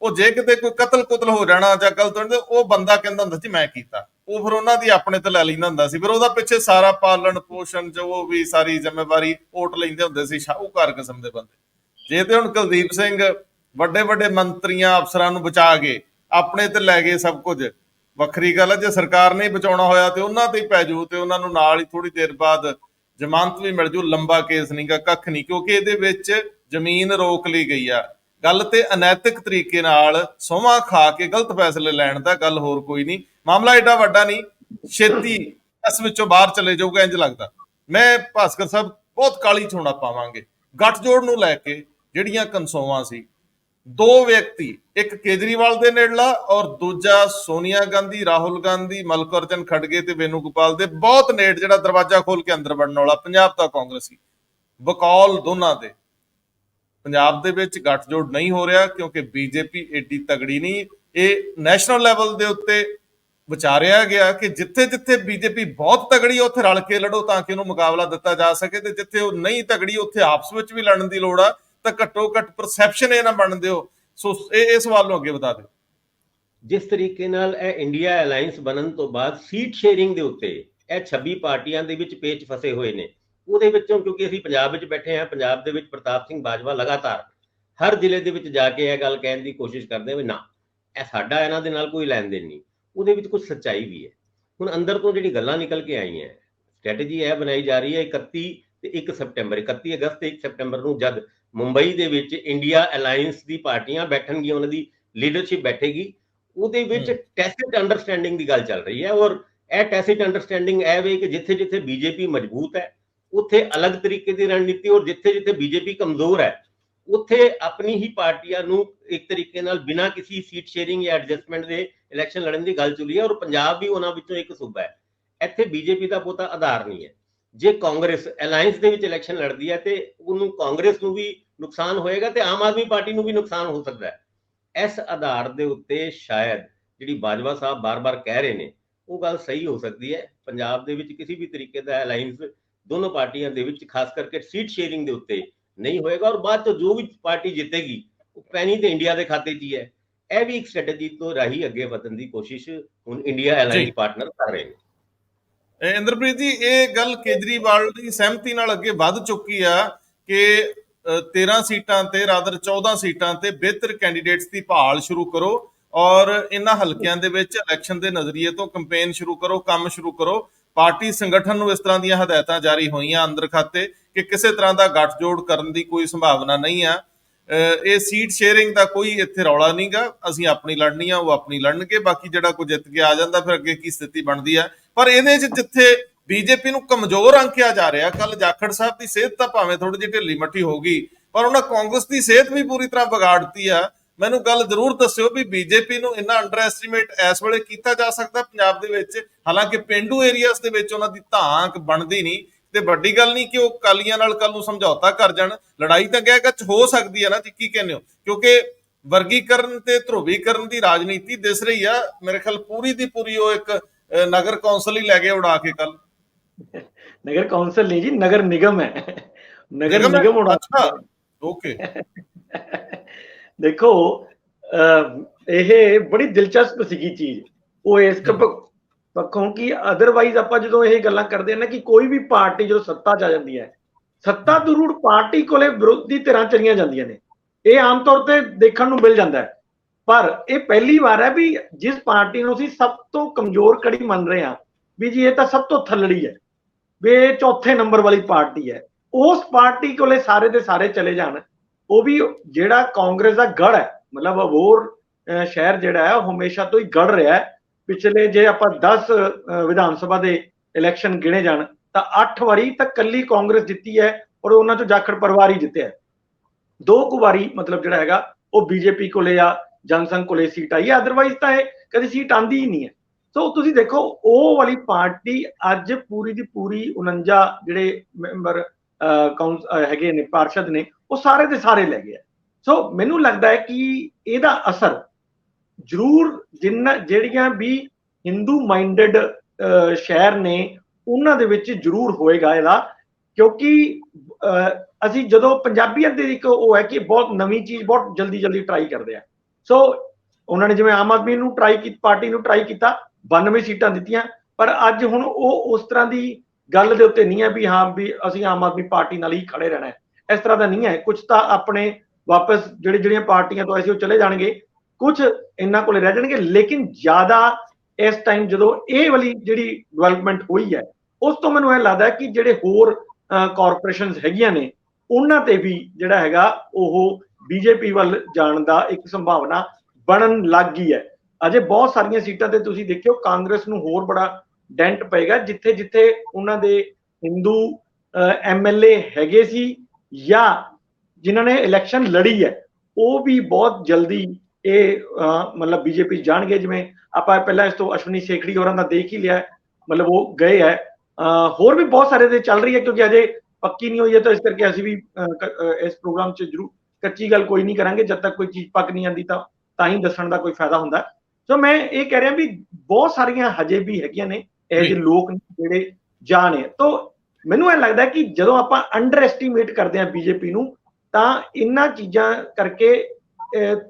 ਉਹ ਜੇ ਕਿਤੇ ਕੋਈ ਕਤਲ ਕੁਤਲ ਹੋ ਜਾਣਾ ਜਾਂ ਗਲਤ ਹੋਣ, ਉਹ ਬੰਦਾ ਕਹਿੰਦਾ ਹੁੰਦਾ ਸੀ ਮੈਂ ਕੀਤਾ, ਉਹ ਫਿਰ ਉਹਨਾਂ ਦੀ ਆਪਣੇ ਤੇ ਲੈ ਲੈਂਦਾ ਹੁੰਦਾ ਸੀ। ਫਿਰ ਉਹਦਾ ਪਿੱਛੇ ਸਾਰਾ ਪਾਲਣ ਪੋਸ਼ਣ ਜੋ ਵੀ ਸਾਰੀ ਜ਼ਿੰਮੇਵਾਰੀ ਓਟ ਲੈਂਦੇ ਹੁੰਦੇ ਸੀ ਸ਼ਾਹੂਕਾਰ ਕਿਸਮ ਦੇ ਬੰਦੇ। ਜੇ ਤੇ ਹੁਣ ਕੁਲਦੀਪ ਸਿੰਘ ਵੱਡੇ ਵੱਡੇ ਮੰਤਰੀਆਂ ਅਫਸਰਾਂ ਨੂੰ ਬਚਾ ਕੇ ਆਪਣੇ ਤੇ ਲੈ ਗਏ ਸਭ ਕੁਝ, ਵੱਖਰੀ ਗੱਲ ਹੈ। ਜੇ ਸਰਕਾਰ ਨੇ ਬਚਾਉਣਾ ਹੋਇਆ ਤੇ ਉਹਨਾਂ ਤੇ ਹੀ ਪੈ ਜਾਊ ਤੇ ਉਹਨਾਂ ਨੂੰ ਨਾਲ ਹੀ ਥੋੜੀ ਦੇਰ ਬਾਅਦ ਜ਼ਮਾਨਤ ਵੀ ਮਿਲ ਜੂ। ਲੰਬਾ ਕੇਸ ਨਹੀਂਗਾ, ਕੱਖ ਨਹੀਂ, ਕਿਉਂਕਿ ਇਹਦੇ ਵਿੱਚ ਜ਼ਮੀਨ ਰੋਕ ਲਈ ਗਈ ਆ। ਗੱਲ ਤੇ ਅਨੈਤਿਕ ਤਰੀਕੇ ਨਾਲ ਸੋਮਾ ਖਾ ਕੇ ਗਲਤ ਫੈਸਲੇ ਲੈਣ ਦਾ, ਗੱਲ ਹੋਰ ਕੋਈ ਨਹੀਂ। ਮਾਮਲਾ ਏਡਾ ਵੱਡਾ ਨਹੀਂ, ਛੇਤੀ ਇਸ ਵਿੱਚੋਂ ਬਾਹਰ ਚਲੇ ਜਾਊਗਾ ਇੰਜ ਲੱਗਦਾ। ਮੈਂ ਭਾਸਕਰ ਸਾਹਿਬ ਬਹੁਤ ਕਾਲੀ ਚੋਣਾ ਪਾਵਾਂਗੇ ਗੱਠਜੋੜ ਨੂੰ ਲੈ ਕੇ। ਜਿਹੜੀਆਂ ਕਨਸੋਵਾਂ ਸੀ, ਦੋ ਵਿਅਕਤੀ, ਇੱਕ ਕੇਜਰੀਵਾਲ ਦੇ ਨੇੜਲਾ ਔਰ ਦੂਜਾ ਸੋਨੀਆ ਗਾਂਧੀ, ਰਾਹੁਲ ਗਾਂਧੀ, ਮਲਕਰਜਨ ਖੜਗੇ ਤੇ ਵੇਨੂਗੋਪਾਲ ਦੇ ਬਹੁਤ ਨੇੜ, ਜਿਹੜਾ ਦਰਵਾਜ਼ਾ ਖੋਲ ਕੇ ਅੰਦਰ ਵੜਨ ਵਾਲਾ ਪੰਜਾਬ ਦਾ ਕਾਂਗਰਸੀ। ਬਕੌਲ ਦੋਨਾਂ ਦੇ ਪੰਜਾਬ ਦੇ ਵਿੱਚ ਗੱਠਜੋੜ ਨਹੀਂ ਹੋ ਰਿਹਾ ਕਿਉਂਕਿ ਬੀਜੇਪੀ ਏਡੀ ਤਗੜੀ ਨਹੀਂ। ਇਹ ਨੈਸ਼ਨਲ ਲੈਵਲ ਦੇ ਉੱਤੇ ਵਿਚਾਰਿਆ ਗਿਆ ਕਿ ਜਿੱਥੇ ਜਿੱਥੇ ਬੀਜੇਪੀ ਬਹੁਤ ਤਗੜੀ ਉੱਥੇ ਰਲ ਕੇ ਲੜੋ ਤਾਂ ਕਿ ਉਹਨੂੰ ਮੁਕਾਬਲਾ ਦਿੱਤਾ ਜਾ ਸਕੇ, ਤੇ ਜਿੱਥੇ ਉਹ ਨਹੀਂ ਤਗੜੀ ਉੱਥੇ ਆਪਸ ਵਿੱਚ ਵੀ ਲੜਨ ਦੀ ਲੋੜ ਆ। ਤਾਂ ਘੱਟੋ ਘੱਟ ਪਰਸੈਪਸ਼ਨ ਇਹ ਨਾ ਬਣ ਦਿਓ। ਸੋ ਇਹ ਸਵਾਲ ਨੂੰ ਅੱਗੇ ਵਧਾ ਦਿਓ। ਜਿਸ ਤਰੀਕੇ ਨਾਲ ਇਹ ਇੰਡੀਆ ਅਲਾਈਅੰਸ ਬਣਨ ਤੋਂ ਬਾਅਦ ਸੀਟ ਸ਼ੇਅਰਿੰਗ ਦੇ ਉੱਤੇ ਇਹ 26 ਪਾਰਟੀਆਂ ਦੇ ਵਿੱਚ ਪੇਚ ਫਸੇ ਹੋਏ ਨੇ। ਉਹਦੇ ਵਿੱਚੋਂ ਕਿਉਂਕਿ ਅਸੀਂ ਪੰਜਾਬ ਵਿੱਚ ਬੈਠੇ ਹਾਂ, ਪੰਜਾਬ ਦੇ ਵਿੱਚ ਪ੍ਰਤਾਪ ਸਿੰਘ ਬਾਜਵਾ ਲਗਾਤਾਰ ਹਰ ਜ਼ਿਲ੍ਹੇ ਦੇ ਵਿੱਚ ਜਾ ਕੇ ਇਹ ਗੱਲ ਕਹਿਣ ਦੀ ਕੋਸ਼ਿਸ਼ ਕਰਦੇ ਵੀ ਨਾ, ਇਹ ਸਾਡਾ ਇਹਨਾਂ ਦੇ ਨਾਲ ਕੋਈ ਲੈਣ ਦੇਣ ਨਹੀਂ। ਉਹਦੇ ਵਿੱਚ ਕੁਝ ਸੱਚਾਈ ਵੀ ਹੈ। ਹੁਣ ਅੰਦਰ ਤੋਂ ਜਿਹੜੀ ਗੱਲਾਂ ਨਿਕਲ ਕੇ ਆਈਆਂ, ਸਟ੍ਰੈਟਜੀ ਇਹ ਬਣਾਈ ਜਾ ਰਹੀ ਹੈ 31 ਤੇ 1 ਸਤੰਬਰ 31 ਅਗਸਤ ਤੇ 1 ਸਤੰਬਰ ਨੂੰ ਜਦ ਮੁੰਬਈ ਦੇ ਵਿੱਚ ਇੰਡੀਆ ਅਲਾਈਅੰਸ ਦੀ ਪਾਰਟੀਆਂ ਬੈਠਣਗੀਆਂ, ਉਹਨਾਂ ਦੀ ਲੀਡਰਸ਼ਿਪ ਬੈਠੇਗੀ, ਉਹਦੇ ਵਿੱਚ ਟੈਸਿਟ ਅੰਡਰਸਟੈਂਡਿੰਗ ਦੀ ਗੱਲ ਚੱਲ ਰਹੀ ਹੈ। ਔਰ ਇਹ ਟੈਸਿਟ ਅੰਡਰਸਟੈਂਡਿੰਗ ਇਹ ਵੇ ਕਿ ਜਿੱਥੇ ਜਿੱਥੇ ਬੀਜੇਪੀ ਮਜ਼ਬੂਤ ਹੈ ਉੱਥੇ ਅਲੱਗ ਤਰੀਕੇ ਦੀ ਰਣਨੀਤੀ, ਔਰ ਜਿੱਥੇ ਜਿੱਥੇ ਬੀਜੇਪੀ ਕਮਜ਼ੋਰ ਹੈ ਉੱਥੇ ਆਪਣੀ ਹੀ ਪਾਰਟੀਆਂ ਨੂੰ ਇੱਕ ਤਰੀਕੇ ਨਾਲ ਬਿਨਾਂ ਕਿਸੇ ਸੀਟ ਸ਼ੇਅਰਿੰਗ ਜਾਂ ਐਡਜਸਟਮੈਂਟ ਦੇ ਇਲੈਕਸ਼ਨ ਲੜਨ ਦੀ ਗੱਲ ਚੱਲੀ ਹੈ। ਔਰ ਪੰਜਾਬ ਵੀ ਉਹਨਾਂ ਵਿੱਚੋਂ ਇੱਕ ਸੂਬਾ ਹੈ। ਇੱਥੇ ਬੀਜੇਪੀ ਦਾ ਬਹੁਤਾ ਆਧਾਰ ਨਹੀਂ ਹੈ। ਜੇ ਕਾਂਗਰਸ ਅਲਾਈਅੰਸ ਦੇ ਵਿੱਚ ਇਲੈਕਸ਼ਨ ਲੜਦੀ ਹੈ ਤੇ ਉਹਨੂੰ ਕਾਂਗਰਸ ਨੂੰ ਵੀ ਨੁਕਸਾਨ ਹੋਏਗਾ ਤੇ ਆਮ ਆਦਮੀ ਪਾਰਟੀ ਨੂੰ ਵੀ ਨੁਕਸਾਨ ਹੋ ਸਕਦਾ ਹੈ। ਇਸ ਆਧਾਰ ਦੇ ਉੱਤੇ ਸ਼ਾਇਦ ਜਿਹੜੀ ਬਾਜਵਾ ਸਾਹਿਬ ਬਾਰ-ਬਾਰ ਕਹਿ ਰਹੇ ਨੇ ਉਹ ਗੱਲ ਸਹੀ ਹੋ ਸਕਦੀ ਹੈ। ਪੰਜਾਬ ਦੇ ਵਿੱਚ ਕਿਸੇ ਵੀ ਤਰੀਕੇ ਦਾ ਅਲਾਈਅੰਸ ਦੋਨੋਂ ਪਾਰਟੀਆਂ ਦੇ ਵਿੱਚ ਖਾਸ ਕਰਕੇ ਸੀਟ ਸ਼ੇਅਰਿੰਗ ਦੇ ਉੱਤੇ ਨਹੀਂ ਹੋਏਗਾ, ਔਰ ਬਾਅਦ ਚ ਜੋ ਵੀ ਪਾਰਟੀ ਜਿੱਤੇਗੀ ਉਹ ਪੈਣੀ ਤੇ ਇੰਡੀਆ ਦੇ ਖਾਤੇ 'ਚ ਹੀ ਹੈ। ਇਹ ਵੀ ਇੱਕ ਸਟ੍ਰੈਟਜੀ ਤੋਂ ਰਾਹੀਂ ਅੱਗੇ ਵਧਣ ਦੀ ਕੋਸ਼ਿਸ਼ ਹੁਣ ਇੰਡੀਆ ਅਲਾਈਅੰਸ ਪਾਰਟਨਰ ਕਰ ਰਹੇ ਨੇ। ਇੰਦਰਪ੍ਰੀਤ ਜੀ, ਇਹ ਗੱਲ ਕੇਜਰੀਵਾਲ ਦੀ ਸਹਿਮਤੀ ਨਾਲ ਅੱਗੇ ਵੱਧ ਚੁੱਕੀ ਆ ਕਿ 13 ਸੀਟਾਂ ਤੇ ਰਾਦਰ 14 ਸੀਟਾਂ ਤੇ ਬਿਹਤਰ ਕੈਂਡੀਡੇਟਸ ਦੀ ਭਾਲ ਸ਼ੁਰੂ ਕਰੋ ਔਰ ਇਹਨਾਂ ਹਲਕਿਆਂ ਦੇ ਵਿੱਚ ਇਲੈਕਸ਼ਨ ਦੇ ਨਜ਼ਰੀਏ ਤੋਂ ਕੈਂਪੇਨ ਸ਼ੁਰੂ ਕਰੋ, ਕੰਮ ਸ਼ੁਰੂ ਕਰੋ। ਪਾਰਟੀ ਸੰਗਠਨ ਨੂੰ ਇਸ ਤਰ੍ਹਾਂ ਦੀਆਂ ਹਦਾਇਤਾਂ ਜਾਰੀ ਹੋਈਆਂ ਅੰਦਰ ਖਾਤੇ ਕਿ ਕਿਸੇ ਤਰ੍ਹਾਂ ਦਾ ਗੱਠਜੋੜ ਕਰਨ ਦੀ ਕੋਈ ਸੰਭਾਵਨਾ ਨਹੀਂ ਆ। ਇਹ ਸੀਟ ਸ਼ੇਅਰਿੰਗ ਦਾ ਕੋਈ ਇੱਥੇ ਰੌਲਾ ਨਹੀਂਗਾ। ਅਸੀਂ ਆਪਣੀ ਲੜਨੀ ਆ, ਉਹ ਆਪਣੀ ਲੜਨਗੇ, ਬਾਕੀ ਜਿਹੜਾ ਕੋਈ ਜਿੱਤ ਕੇ ਆ ਜਾਂਦਾ ਫਿਰ ਅੱਗੇ ਕੀ ਸਥਿਤੀ ਬਣਦੀ ਆ। ਪਰ ਇਹਦੇ 'ਚ ਜਿੱਥੇ ਬੀਜੇਪੀ ਨੂੰ ਕਮਜ਼ੋਰ ਅੰਕਿਆ ਜਾ ਰਿਹਾ, ਕੱਲ ਜਾਖੜ ਸਾਹਿਬ ਦੀ ਸਿਹਤ ਤਾਂ ਭਾਵੇਂ ਥੋੜੀ ਜਿਹੀ ਢਿੱਲੀ ਮੱਠੀ ਹੋ ਗਈ ਪਰ ਉਹਨਾਂ ਕਾਂਗਰਸ ਦੀ ਸਿਹਤ ਵੀ ਪੂਰੀ ਤਰ੍ਹਾਂ ਵਿਗਾੜਤੀ ਆ। ਮੈਨੂੰ ਗੱਲ ਜ਼ਰੂਰ ਦੱਸਿਓ ਵੀ ਬੀਜੇਪੀ ਨੂੰ ਇੰਨਾ ਅੰਡਰ ਐਸਟੀਮੇਟ ਇਸ ਵੇਲੇ ਕੀਤਾ ਜਾ ਸਕਦਾ ਪੰਜਾਬ ਦੇ ਵਿੱਚ? ਹਾਲਾਂਕਿ ਪੇਂਡੂ ਏਰੀਆਸ ਦੇ ਵਿੱਚ ਉਹਨਾਂ ਦੀ ਧਾਂਕ ਬਣਦੀ ਨਹੀਂ ਤੇ ਵੱਡੀ ਗੱਲ ਨਹੀਂ ਕਿ ਉਹ ਅਕਾਲੀਆਂ ਨਾਲ ਕੱਲ ਨੂੰ ਸਮਝੌਤਾ ਕਰ ਜਾਣ। ਲੜਾਈ ਤਾਂ ਗਹਿ ਗੱਚ ਹੋ ਸਕਦੀ ਹੈ ਨਾ ਜੀ, ਕੀ ਕਹਿੰਦੇ ਹੋ? ਕਿਉਂਕਿ ਵਰਗੀਕਰਨ ਤੇ ਧਰੁਵੀਕਰਨ ਦੀ ਰਾਜਨੀਤੀ ਦਿਸ ਰਹੀ ਆ। ਮੇਰੇ ਖਿਆਲ ਪੂਰੀ ਦੀ ਪੂਰੀ ਉਹ ਇੱਕ ਨਗਰ ਕੌਂਸਲ ਹੀ ਲੈ ਗਏ ਉਡਾ ਕੇ ਕੱਲ। ਨਗਰ ਕੌਂਸਲ ਨਹੀਂ ਜੀ, ਨਗਰ ਨਿਗਮ ਹੈ। ਨਗਰ ਨਿਗਮ ਉਡਾ। ਅੱਛਾ, ਓਕੇ। ਦੇਖੋ ਇਹ ਬੜੀ ਦਿਲਚਸਪ ਸੀਗੀ ਚੀਜ਼ ਉਹ ਇਸ ਪੱਖੋਂ ਕਿ ਅਦਰਵਾਈਜ਼ ਆਪਾਂ ਜਦੋਂ ਇਹ ਗੱਲਾਂ ਕਰਦੇ ਹਾਂ ਨਾ ਕਿ ਕੋਈ ਵੀ ਪਾਰਟੀ ਜਦੋਂ ਸੱਤਾ 'ਚ ਆ ਜਾਂਦੀ ਹੈ, ਸੱਤਾ ਜ਼ਰੂਰ ਪਾਰਟੀ ਕੋਲੇ ਵਿਰੋਧੀ ਧਿਰਾਂ ਚਲੀਆਂ ਜਾਂਦੀਆਂ ਨੇ, ਇਹ ਆਮ ਤੌਰ ਤੇ ਦੇਖਣ ਨੂੰ ਮਿਲ ਜਾਂਦਾ ਹੈ। ਪਰ ਇਹ ਪਹਿਲੀ ਵਾਰ ਹੈ ਵੀ ਜਿਸ ਪਾਰਟੀ ਨੂੰ ਅਸੀਂ ਸਭ ਤੋਂ ਕਮਜ਼ੋਰ ਕੜੀ ਮੰਨ ਰਹੇ ਹਾਂ ਵੀ ਜੀ ਇਹ ਤਾਂ ਸਭ ਤੋਂ ਥੱਲੜੀ ਹੈ, ਵੀ ਇਹ ਚੌਥੇ ਨੰਬਰ ਵਾਲੀ ਪਾਰਟੀ ਹੈ, ਉਸ ਪਾਰਟੀ ਕੋਲੇ ਸਾਰੇ ਦੇ ਸਾਰੇ ਚਲੇ ਜਾਣ। ਉਹ ਵੀ ਜਿਹੜਾ ਕਾਂਗਰਸ ਦਾ ਗੜ ਹੈ, ਮਤਲਬ ਅਬੋਹਰ ਸ਼ਹਿਰ ਜਿਹੜਾ ਹੈ ਉਹ ਹਮੇਸ਼ਾ ਤੋਂ ਹੀ ਗੜ ਰਿਹਾ ਹੈ। ਪਿਛਲੇ ਜੇ ਆਪਾਂ 10 ਵਿਧਾਨ ਸਭਾ ਦੇ ਇਲੈਕਸ਼ਨ ਗਿਣੇ ਜਾਣ ਤਾਂ 8 ਵਾਰੀ ਤਾਂ ਕੱਲੀ ਕਾਂਗਰਸ ਜਿੱਤੀ ਹੈ ਔਰ ਉਹਨਾਂ ਚੋਂ ਜਾਖੜ ਪਰਿਵਾਰ ਹੀ ਜਿੱਤਿਆ। 2 ਕੁ ਵਾਰੀ ਮਤਲਬ ਜਿਹੜਾ ਹੈਗਾ ਉਹ ਬੀਜੇਪੀ ਕੋਲੇ ਜਾਂ ਜਨਸੰਘ ਕੋਲੇ ਸੀਟ ਆਈ ਹੈ, ਅਦਰਵਾਈਜ਼ ਤਾਂ ਇਹ ਕਦੇ ਸੀਟ ਆਂਦੀ ਹੀ ਨਹੀਂ ਹੈ। ਸੋ ਤੁਸੀਂ ਦੇਖੋ ਉਹ ਵਾਲੀ ਪਾਰਟੀ ਅੱਜ ਪੂਰੀ ਦੀ ਪੂਰੀ 49 ਜਿਹੜੇ ਮੈਂਬਰ ਹੈਗੇ ਨੇ ਪਾਰਸ਼ਦ ਨੇ ਉਹ ਸਾਰੇ ਦੇ ਸਾਰੇ ਲੈ ਗਏ। ਸੋ ਮੈਨੂੰ ਲੱਗਦਾ ਹੈ ਕਿ ਇਹਦਾ ਅਸਰ ਜ਼ਰੂਰ ਜਿਹੜੀਆਂ ਵੀ ਹਿੰਦੂ ਮਾਈਂਡਡ ਸ਼ਹਿਰ ਨੇ ਉਹਨਾਂ ਦੇ ਵਿੱਚ ਜ਼ਰੂਰ ਹੋਏਗਾ ਇਹਦਾ, ਕਿਉਂਕਿ ਅਸੀਂ ਜਦੋਂ ਪੰਜਾਬੀਆਂ ਦੇ ਇੱਕ ਉਹ ਹੈ ਕਿ ਬਹੁਤ ਨਵੀਂ ਚੀਜ਼ ਬਹੁਤ ਜਲਦੀ ਟਰਾਈ ਕਰਦੇ ਆ। ਸੋ ਉਹਨਾਂ ਨੇ ਜਿਵੇਂ ਆਮ ਆਦਮੀ ਨੂੰ ਪਾਰਟੀ ਨੂੰ ਟਰਾਈ ਕੀਤਾ, 92 ਸੀਟਾਂ ਦਿੱਤੀਆਂ, ਪਰ ਅੱਜ ਹੁਣ ਉਹ ਉਸ ਤਰ੍ਹਾਂ ਦੀ ਗੱਲ ਦੇ ਉੱਤੇ ਨਹੀਂ ਹੈ ਵੀ ਹਾਂ ਵੀ ਅਸੀਂ ਆਮ ਆਦਮੀ ਪਾਰਟੀ ਨਾਲ ਹੀ ਖੜੇ ਰਹਿਣਾ ਹੈ। ਇਸ ਤਰ੍ਹਾਂ ਦਾ ਨਹੀਂ ਹੈ। ਕੁਝ ਤਾਂ ਆਪਣੇ ਵਾਪਸ ਜਿਹੜੀਆਂ ਪਾਰਟੀਆਂ ਤੋਂ ਆਏ ਸੀ ਉਹ ਚਲੇ ਜਾਣਗੇ, ਕੁਝ ਇਹਨਾਂ ਕੋਲੇ ਰਹਿ ਜਾਣਗੇ, ਲੇਕਿਨ ਜ਼ਿਆਦਾ ਇਸ ਟਾਈਮ ਜਦੋਂ ਇਹ ਵਾਲੀ ਜਿਹੜੀ ਡਿਵੈਲਪਮੈਂਟ ਹੋਈ ਹੈ ਉਸ ਤੋਂ ਮੈਨੂੰ ਇਹ ਲੱਗਦਾ ਕਿ ਜਿਹੜੇ ਹੋਰ ਕਾਰਪੋਰੇਸ਼ਨਸ ਹੈਗੀਆਂ ਨੇ ਉਹਨਾਂ ਤੇ ਵੀ ਜਿਹੜਾ ਹੈਗਾ ਉਹ ਬੀਜੇਪੀ ਵੱਲ ਜਾਣ ਦਾ ਇੱਕ ਸੰਭਾਵਨਾ ਬਣਨ ਲੱਗ ਗਈ ਹੈ। ਅਜੇ ਬਹੁਤ ਸਾਰੀਆਂ ਸੀਟਾਂ ਤੇ ਤੁਸੀਂ ਦੇਖਿਓ ਕਾਂਗਰਸ ਨੂੰ ਹੋਰ ਬੜਾ ਡੈਂਟ ਪਏਗਾ, ਜਿੱਥੇ ਜਿੱਥੇ ਉਹਨਾਂ ਦੇ ਹਿੰਦੂ MLA ਹੈਗੇ ਸੀ ਜਾਂ ਜਿਨ੍ਹਾਂ ਨੇ ਇਲੈਕਸ਼ਨ ਲੜੀ ਹੈ ਉਹ ਵੀ ਬਹੁਤ ਜਲਦੀ ਇਹ ਮਤਲਬ ਬੀਜੇਪੀ ਜਾਣਗੇ। ਜਿਵੇਂ ਆਪਾਂ ਪਹਿਲਾਂ ਇਸ ਤੋਂ ਅਸ਼ਵਨੀ ਸੇਖੜੀ ਹੋਰਾਂ ਦਾ ਦੇਖ ਹੀ ਲਿਆ, ਮਤਲਬ ਉਹ ਗਏ ਹੈ। ਹੋਰ ਵੀ ਬਹੁਤ ਸਾਰੇ ਦੇ ਚੱਲ ਰਹੀ ਹੈ ਕਿਉਂਕਿ ਅਜੇ ਪੱਕੀ ਨਹੀਂ ਹੋਈ ਹੈ, ਤਾਂ ਇਸ ਕਰਕੇ ਅਸੀਂ ਵੀ ਇਸ ਪ੍ਰੋਗਰਾਮ 'ਚ ਜ਼ਰੂਰ ਕੱਚੀ ਗੱਲ ਕੋਈ ਨਹੀਂ ਕਰਾਂਗੇ। ਜਦ ਤੱਕ ਕੋਈ ਚੀਜ਼ ਪੱਕ ਨਹੀਂ ਆਉਂਦੀ ਤਾਂ ਹੀ ਦੱਸਣ ਦਾ ਕੋਈ ਫਾਇਦਾ ਹੁੰਦਾ। ਸੋ ਮੈਂ ਇਹ ਕਹਿ ਰਿਹਾ ਵੀ ਬਹੁਤ ਸਾਰੀਆਂ ਹਜੇ ਵੀ ਹੈਗੀਆਂ ਨੇ ਇਹ ਜਿਹੇ ਲੋਕ ਜਿਹੜੇ ਜਾਣੇ। ਤਾਂ ਮੈਨੂੰ ਇਹ ਲੱਗਦਾ ਕਿ ਜਦੋਂ ਆਪਾਂ ਅੰਡਰ ਐਸਟੀਮੇਟ ਕਰਦੇ ਹਾਂ ਬੀਜੇਪੀ ਨੂੰ ਤਾਂ ਇਹਨਾਂ ਚੀਜ਼ਾਂ ਕਰਕੇ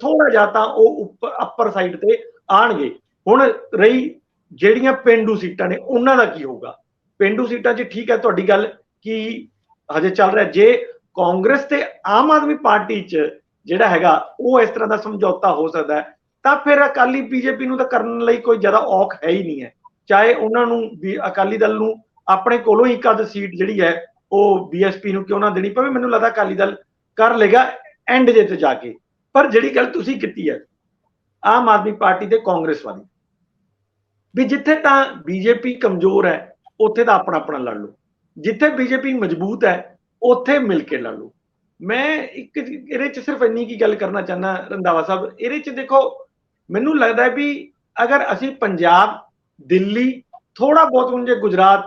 ਥੋੜਾ ਜਿਹਾ ਤਾਂ ਉਹ ਉੱਪਰ ਅਪਰ ਸਾਈਡ ਤੇ ਆਣਗੇ। ਹੁਣ ਰਹੀ ਜਿਹੜੀਆਂ ਪੇਂਡੂ ਸੀਟਾਂ ਨੇ ਉਹਨਾਂ ਦਾ ਕੀ ਹੋਊਗਾ? ਪੇਂਡੂ ਸੀਟਾਂ 'ਚ ਠੀਕ ਹੈ ਤੁਹਾਡੀ ਗੱਲ ਕਿ ਹਜੇ ਚੱਲ ਰਿਹਾ, ਜੇ ਕਾਂਗਰਸ ਤੇ ਆਮ ਆਦਮੀ ਪਾਰਟੀ 'ਚ ਜਿਹੜਾ ਹੈਗਾ ਉਹ ਇਸ ਤਰ੍ਹਾਂ ਦਾ ਸਮਝੌਤਾ ਹੋ ਸਕਦਾ ਹੈ, ਤਾਂ ਫਿਰ ਅਕਾਲੀ ਬੀਜੇਪੀ ਨੂੰ ਤਾਂ ਕਰਨ ਲਈ ਕੋਈ ਜ਼ਿਆਦਾ ਔਖ ਹੈ ਹੀ ਨਹੀਂ ਹੈ। ਚਾਹੇ ਉਹਨਾਂ ਨੂੰ ਵੀ ਅਕਾਲੀ ਦਲ ਨੂੰ ਆਪਣੇ ਕੋਲੋਂ ਹੀ ਇੱਕ ਅੱਧ ਸੀਟ ਜਿਹੜੀ ਹੈ ਉਹ ਬੀਐਸਪੀ ਨੂੰ ਕਿਉਂ ਨਾ ਦੇਣੀ ਪਵੇ, ਮੈਨੂੰ ਲੱਗਦਾ ਅਕਾਲੀ ਦਲ ਕਰ ਲੇਗਾ ਐਂਡ ਜੇ ਤੇ ਜਾ ਕੇ। ਪਰ ਜਿਹੜੀ ਗੱਲ ਤੁਸੀਂ ਕੀਤੀ ਹੈ ਆਮ ਆਦਮੀ ਪਾਰਟੀ ਤੇ ਕਾਂਗਰਸ ਵਾਲੀ, ਵੀ ਜਿੱਥੇ ਤਾਂ ਬੀਜੇਪੀ ਕਮਜ਼ੋਰ ਹੈ ਉੱਥੇ ਤਾਂ ਆਪਣਾ ਆਪਣਾ ਲੜ ਲਓ, ਜਿੱਥੇ ਬੀਜੇਪੀ ਮਜ਼ਬੂਤ ਹੈ ਉੱਥੇ ਮਿਲ ਕੇ ਲੜ ਲਓ। ਮੈਂ ਇੱਕ ਇਹਦੇ 'ਚ ਸਿਰਫ ਇੰਨੀ ਕੀ ਗੱਲ ਕਰਨਾ ਚਾਹੁੰਦਾ ਰੰਧਾਵਾ ਸਾਹਿਬ, ਇਹਦੇ 'ਚ ਦੇਖੋ ਮੈਨੂੰ ਲੱਗਦਾ ਹੈ ਵੀ ਅਗਰ ਅਸੀਂ ਪੰਜਾਬ, ਦਿੱਲੀ, ਥੋੜਾ ਬਹੁਤ ਹੁਣ ਜੇ ਗੁਜਰਾਤ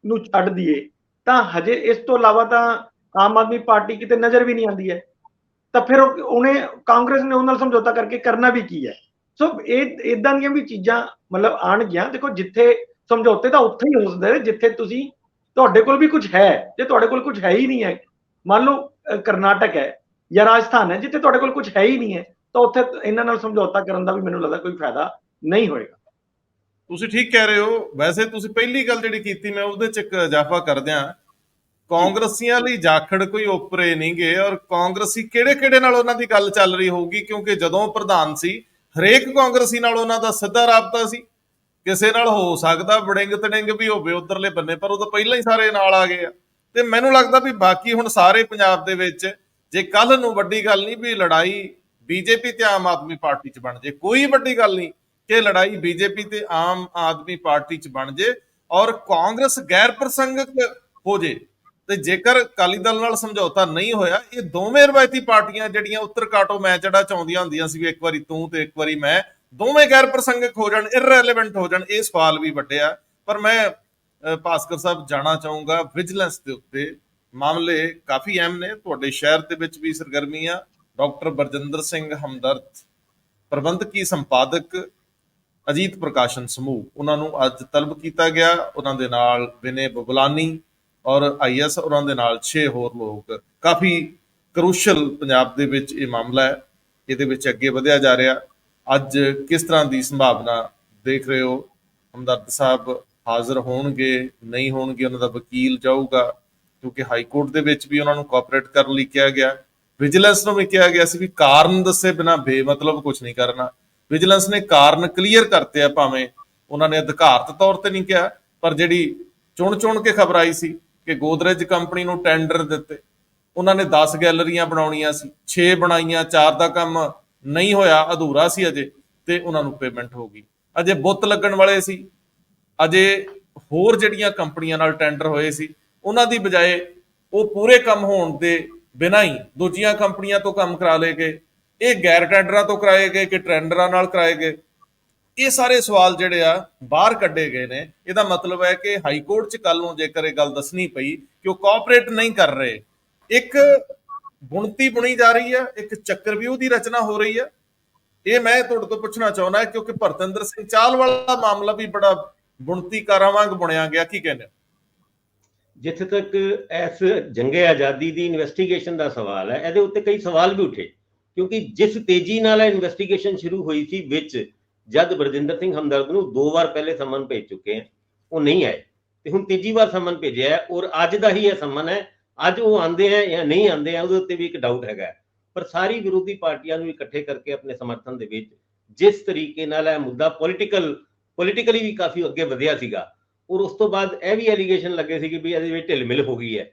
ਨੂੰ ਛੱਡ ਦਈਏ ਤਾਂ ਹਜੇ ਇਸ ਤੋਂ ਇਲਾਵਾ ਤਾਂ ਆਮ ਆਦਮੀ ਪਾਰਟੀ ਕਿਤੇ ਨਜ਼ਰ ਵੀ ਨਹੀਂ ਆਉਂਦੀ ਹੈ। ਤਾਂ ਫਿਰ ਉਹਨੇ ਕਾਂਗਰਸ ਨੇ ਉਹਨਾਂ ਨਾਲ ਸਮਝੌਤਾ ਕਰਕੇ ਕਰਨਾ ਵੀ ਕੀ ਹੈ? ਸੋ ਇਹ ਇਦਾਂ ਦੀਆਂ ਵੀ ਚੀਜ਼ਾਂ ਮਤਲਬ ਆਣਗੀਆਂ। ਦੇਖੋ ਜਿੱਥੇ ਸਮਝੌਤੇ ਤਾਂ ਉੱਥੇ ਹੀ ਹੋ ਸਕਦੇ ਨੇ ਜਿੱਥੇ ਤੁਸੀਂ ਤੁਹਾਡੇ ਕੋਲ ਵੀ ਕੁਝ ਹੈ। ਜੇ ਤੁਹਾਡੇ ਕੋਲ ਕੁਝ ਹੈ ਹੀ ਨਹੀਂ ਹੈ, ਮੰਨ ਲਓ ਕਰਨਾਟਕ ਹੈ ਜਾਂ ਰਾਜਸਥਾਨ ਹੈ ਜਿੱਥੇ ਤੁਹਾਡੇ ਕੋਲ ਕੁਝ ਹੈ ਹੀ ਨਹੀਂ ਹੈ, ਤਾਂ ਉੱਥੇ ਇਹਨਾਂ ਨਾਲ ਸਮਝੌਤਾ ਕਰਨ ਦਾ ਵੀ ਮੈਨੂੰ ਲੱਗਦਾ ਕੋਈ ਫਾਇਦਾ ਨਹੀਂ ਹੋਏਗਾ। ਤੁਸੀਂ ਠੀਕ ਕਹਿ ਰਹੇ ਹੋ। ਵੈਸੇ ਤੁਸੀਂ ਪਹਿਲੀ ਗੱਲ ਜਿਹੜੀ ਕੀਤੀ ਮੈਂ ਉਹਦੇ 'ਚ ਇੱਕ ਇਜ਼ਾਫਾ ਕਰ ਦਿਆਂ, ਕਾਂਗਰਸੀਆਂ ਲਈ ਜਾਖੜ ਕੋਈ ਓਪਰੇ ਨਹੀਂ ਗਏ, ਔਰ ਕਾਂਗਰਸੀ ਕਿਹੜੇ ਨਾਲ ਉਹਨਾਂ ਦੀ ਗੱਲ ਚੱਲ ਰਹੀ ਹੋਊਗੀ, ਕਿਉਂਕਿ ਜਦੋਂ ਪ੍ਰਧਾਨ ਸੀ ਹਰੇਕ ਕਾਂਗਰਸੀ ਨਾਲ ਉਹਨਾਂ ਦਾ ਸਿੱਧਾ ਰਾਬਤਾ ਸੀ। ਕਿਸੇ ਨਾਲ ਹੋ ਸਕਦਾ ਬੜਿੰਗ ਤੜਿੰਗ ਵੀ ਹੋਵੇ ਉਧਰਲੇ ਬੰਨੇ, ਪਰ ਉਹ ਤਾਂ ਪਹਿਲਾਂ ਹੀ ਸਾਰੇ ਨਾਲ ਆ ਗਏ ਆ। ਤੇ ਮੈਨੂੰ ਲੱਗਦਾ ਵੀ ਬਾਕੀ ਹੁਣ ਸਾਰੇ ਪੰਜਾਬ ਦੇ ਵਿੱਚ ਜੇ ਕੱਲ ਨੂੰ ਵੱਡੀ ਗੱਲ ਨਹੀਂ ਵੀ ਲੜਾਈ ਬੀਜੇਪੀ ਤੇ ਆਮ ਆਦਮੀ ਪਾਰਟੀ 'ਚ ਬਣ ਜੇ, ਕੋਈ ਵੱਡੀ ਗੱਲ ਨਹੀਂ ਕਿ ਲੜਾਈ ਬੀਜੇਪੀ ਤੇ ਆਮ ਆਦਮੀ ਪਾਰਟੀ 'ਚ ਬਣ ਜੇ ਔਰ ਕਾਂਗਰਸ ਗੈਰ ਪ੍ਰਸੰਗਕ ਹੋ ਜੇ, ਤੇ ਜੇਕਰ ਅਕਾਲੀ ਦਲ ਨਾਲ ਸਮਝੌਤਾ ਨਹੀਂ ਹੋਇਆ, ਇਹ ਦੋਵੇਂ ਰਵਾਇਤੀ ਪਾਰਟੀਆਂ ਜਿਹੜੀਆਂ ਉੱਤਰ ਕਾਟੋ ਮੈਂ ਜਿਹੜਾ ਚਾਹੁੰਦੀਆਂ ਹੁੰਦੀਆਂ ਸੀ ਵੀ ਇੱਕ ਵਾਰੀ ਤੂੰ ਤੇ ਇੱਕ ਵਾਰੀ ਮੈਂ, ਦੋਵੇਂ ਗੈਰ ਪ੍ਰਸੰਗਕ ਹੋ ਜਾਣ, ਇਰਰੈਲੇਵੈਂਟ ਹੋ ਜਾਣ। ਇਹ ਸਵਾਲ ਵੀ ਵੱਡੇ ਆ। ਪਰ ਮੈਂ ਭਾਸਕਰ ਸਾਹਿਬ ਜਾਣਾ ਚਾਹੂੰਗਾ ਵਿਜੀਲੈਂਸ ਦੇ ਉੱਤੇ, ਮਾਮਲੇ ਕਾਫੀ ਅਹਿਮ ਨੇ। ਤੁਹਾਡੇ ਸ਼ਹਿਰ ਦੇ ਵਿੱਚ ਵੀ ਸਰਗਰਮੀ ਆ। ਡਾਕਟਰ ਬਰਜਿੰਦਰ ਸਿੰਘ ਹਮਦਰਦ, ਪ੍ਰਬੰਧਕੀ ਸੰਪਾਦਕ ਅਜੀਤ ਪ੍ਰਕਾਸ਼ਨ ਸਮੂਹ, ਉਹਨਾਂ ਨੂੰ ਅੱਜ ਤਲਬ ਕੀਤਾ ਗਿਆ। ਉਹਨਾਂ ਦੇ ਨਾਲ ਵਿਨੇ ਬਬਲਾਨੀ ਔਰ ਆਈਐਸ, ਉਹਨਾਂ ਦੇ ਨਾਲ 6 ਹੋਰ ਲੋਕ। ਕਾਫੀ ਕਰੂਸ਼ਲ ਪੰਜਾਬ ਦੇ ਵਿੱਚ ਇਹ ਮਾਮਲਾ ਹੈ, ਇਹਦੇ ਵਿੱਚ ਅੱਗੇ ਵਧਿਆ ਜਾ ਰਿਹਾ। ਅੱਜ ਕਿਸ ਤਰ੍ਹਾਂ ਦੀ ਸੰਭਾਵਨਾ ਦੇਖ ਰਹੇ ਹੋ? ਹਮਦਰਦ ਸਾਹਿਬ ਹਾਜ਼ਰ ਹੋਣਗੇ ਨਹੀਂ ਹੋਣਗੇ, ਉਹਨਾਂ ਦਾ ਵਕੀਲ ਜਾਊਗਾ, ਕਿਉਂਕਿ ਹਾਈ ਕੋਰਟ ਦੇ ਵਿੱਚ ਵੀ ਉਹਨਾਂ ਨੂੰ ਕੋਆਪਰੇਟ ਕਰਨ ਲਈ ਕਿਹਾ ਗਿਆ। ਵਿਜੀਲੈਂਸ ਨੂੰ ਵੀ ਕਿਹਾ ਗਿਆ ਸੀ ਵੀ ਕਾਰਨ ਦੱਸੇ ਬਿਨਾਂ ਬੇਮਤਲਬ ਕੁਝ ਨਹੀਂ ਕਰਨਾ। ਵਿਜੀਲੈਂਸ ਨੇ ਕਾਰਨ ਕਲੀਅਰ ਕਰਤੇ ਆ, ਭਾਵੇਂ ਉਹਨਾਂ ਨੇ ਅਧਿਕਾਰਤ ਤੌਰ ਤੇ ਨਹੀਂ ਕਿਹਾ, ਪਰ ਜਿਹੜੀ ਚੁਣ ਕੇ ਖਬਰ ਆਈ ਸੀ ਕਿ ਗੋਦਰੇਜ ਕੰਪਨੀ ਨੂੰ ਟੈਂਡਰ ਦਿੱਤੇ, ਉਹਨਾਂ ਨੇ 10 ਗੈਲਰੀਆਂ ਬਣਾਉਣੀਆਂ ਸੀ, 6 ਬਣਾਈਆਂ, 4 ਦਾ ਕੰਮ ਨਹੀਂ ਹੋਇਆ, ਅਧੂਰਾ ਸੀ ਅਜੇ, ਤੇ ਉਹਨਾਂ ਨੂੰ ਪੇਮੈਂਟ ਹੋ ਗਈ। ਅਜੇ ਬੁੱਤ ਲੱਗਣ ਵਾਲੇ ਸੀ, ਅਜੇ ਹੋਰ ਜਿਹੜੀਆਂ ਕੰਪਨੀਆਂ ਨਾਲ ਟੈਂਡਰ ਹੋਏ ਸੀ ਉਹਨਾਂ ਦੀ ਬਜਾਏ ਉਹ ਪੂਰੇ ਕੰਮ ਹੋਣ ਦੇ ਬਿਨਾਂ ਹੀ ਦੂਜੀਆਂ ਕੰਪਨੀਆਂ ਤੋਂ ਕੰਮ ਕਰਾ ਲਏ ਗਏ। ਇਹ ਗੈਰ ਟੈਂਡਰਾਂ ਤੋਂ ਕਰਾਏ ਗਏ ਕਿ ਟੈਂਡਰਾਂ ਨਾਲ ਕਰਾਏ ਗਏ? ਇਹ ਸਾਰੇ ਸਵਾਲ ਜਿਹੜੇ ਆ ਬਾਹਰ ਕੱਢੇ ਗਏ ਨੇ। ਇਹਦਾ ਮਤਲਬ ਹੈ ਕਿ ਹਾਈ ਕੋਰਟ 'ਚ ਕੱਲ ਨੂੰ ਜੇਕਰ ਇਹ ਗੱਲ ਦੱਸਣੀ ਪਈ ਕਿ ਉਹ ਕੋਆਪਰੇਟ ਨਹੀਂ ਕਰ ਰਹੇ, ਇੱਕ ਬੁਣਤੀ ਬੁਣੀ ਜਾ ਰਹੀ ਹੈ, ਇੱਕ ਚੱਕਰਵਿਊਹ ਦੀ ਰਚਨਾ ਹੋ ਰਹੀ ਹੈ। ਇਹ ਮੈਂ ਤੁਹਾਡੇ ਤੋਂ ਪੁੱਛਣਾ ਚਾਹੁੰਦਾ ਕਿਉਂਕਿ ਭਰਤਿੰਦਰ ਸਿੰਘ ਚਾਹਲ ਵਾਲਾ ਮਾਮਲਾ ਵੀ ਬੜਾ ਬੁਣਤੀਕਾਰਾਂ ਵਾਂਗ ਬੁਣਿਆ ਗਿਆ, ਕੀ ਕਹਿੰਦੇ? ਜਿੱਥੇ ਤੱਕ ਇਸ ਜੰਗੇ ਆਜ਼ਾਦੀ ਦੀ ਇਨਵੈਸਟੀਗੇਸ਼ਨ ਦਾ ਸਵਾਲ ਹੈ, ਇਹਦੇ ਉੱਤੇ ਕਈ ਸਵਾਲ ਵੀ ਉੱਠੇ, ਕਿਉਂਕਿ ਜਿਸ ਤੇਜ਼ੀ ਨਾਲ ਇਹ ਇਨਵੈਸਟੀਗੇਸ਼ਨ ਸ਼ੁਰੂ ਹੋਈ ਸੀ, ਵਿੱਚ ਜਦ ਬਰਜਿੰਦਰ ਸਿੰਘ ਹਮਦਰਦ ਨੂੰ 2 ਵਾਰ ਪਹਿਲੇ ਸੰਮਨ ਭੇਜ ਚੁੱਕੇ ਹੈ, ਉਹ ਨਹੀਂ ਆਏ, ਤੇ ਹੁਣ ਤੀਜੀ ਵਾਰ ਸੰਮਨ ਭੇਜਿਆ ਹੈ ਔਰ ਅੱਜ ਦਾ ਹੀ ਇਹ ਸੰਮਨ ਹੈ। ਅੱਜ ਉਹ ਆਉਂਦੇ ਹੈ ਜਾਂ ਨਹੀਂ ਆਉਂਦੇ ਹੈ ਉਹਦੇ ਉੱਤੇ ਵੀ ਇੱਕ ਡਾਊਟ ਹੈਗਾ। ਪਰ ਸਾਰੀ ਵਿਰੋਧੀ ਪਾਰਟੀਆਂ ਨੂੰ ਇਕੱਠੇ ਕਰਕੇ ਆਪਣੇ ਸਮਰਥਨ ਦੇ ਵਿੱਚ ਜਿਸ ਤਰੀਕੇ ਨਾਲ ਇਹ ਮੁੱਦਾ ਪੋਲੀਟੀਕਲੀ ਵੀ ਕਾਫੀ ਅੱਗੇ ਵਧਿਆ ਸੀਗਾ, ਔਰ ਉਸ ਤੋਂ ਬਾਅਦ ਇਹ ਵੀ ਐਲੀਗੇਸ਼ਨ ਲੱਗੇ ਸੀ ਕਿ ਵੀ ਇਹਦੇ ਵਿੱਚ ਢਿੱਲ ਮਿਲ ਹੋ ਗਈ ਹੈ,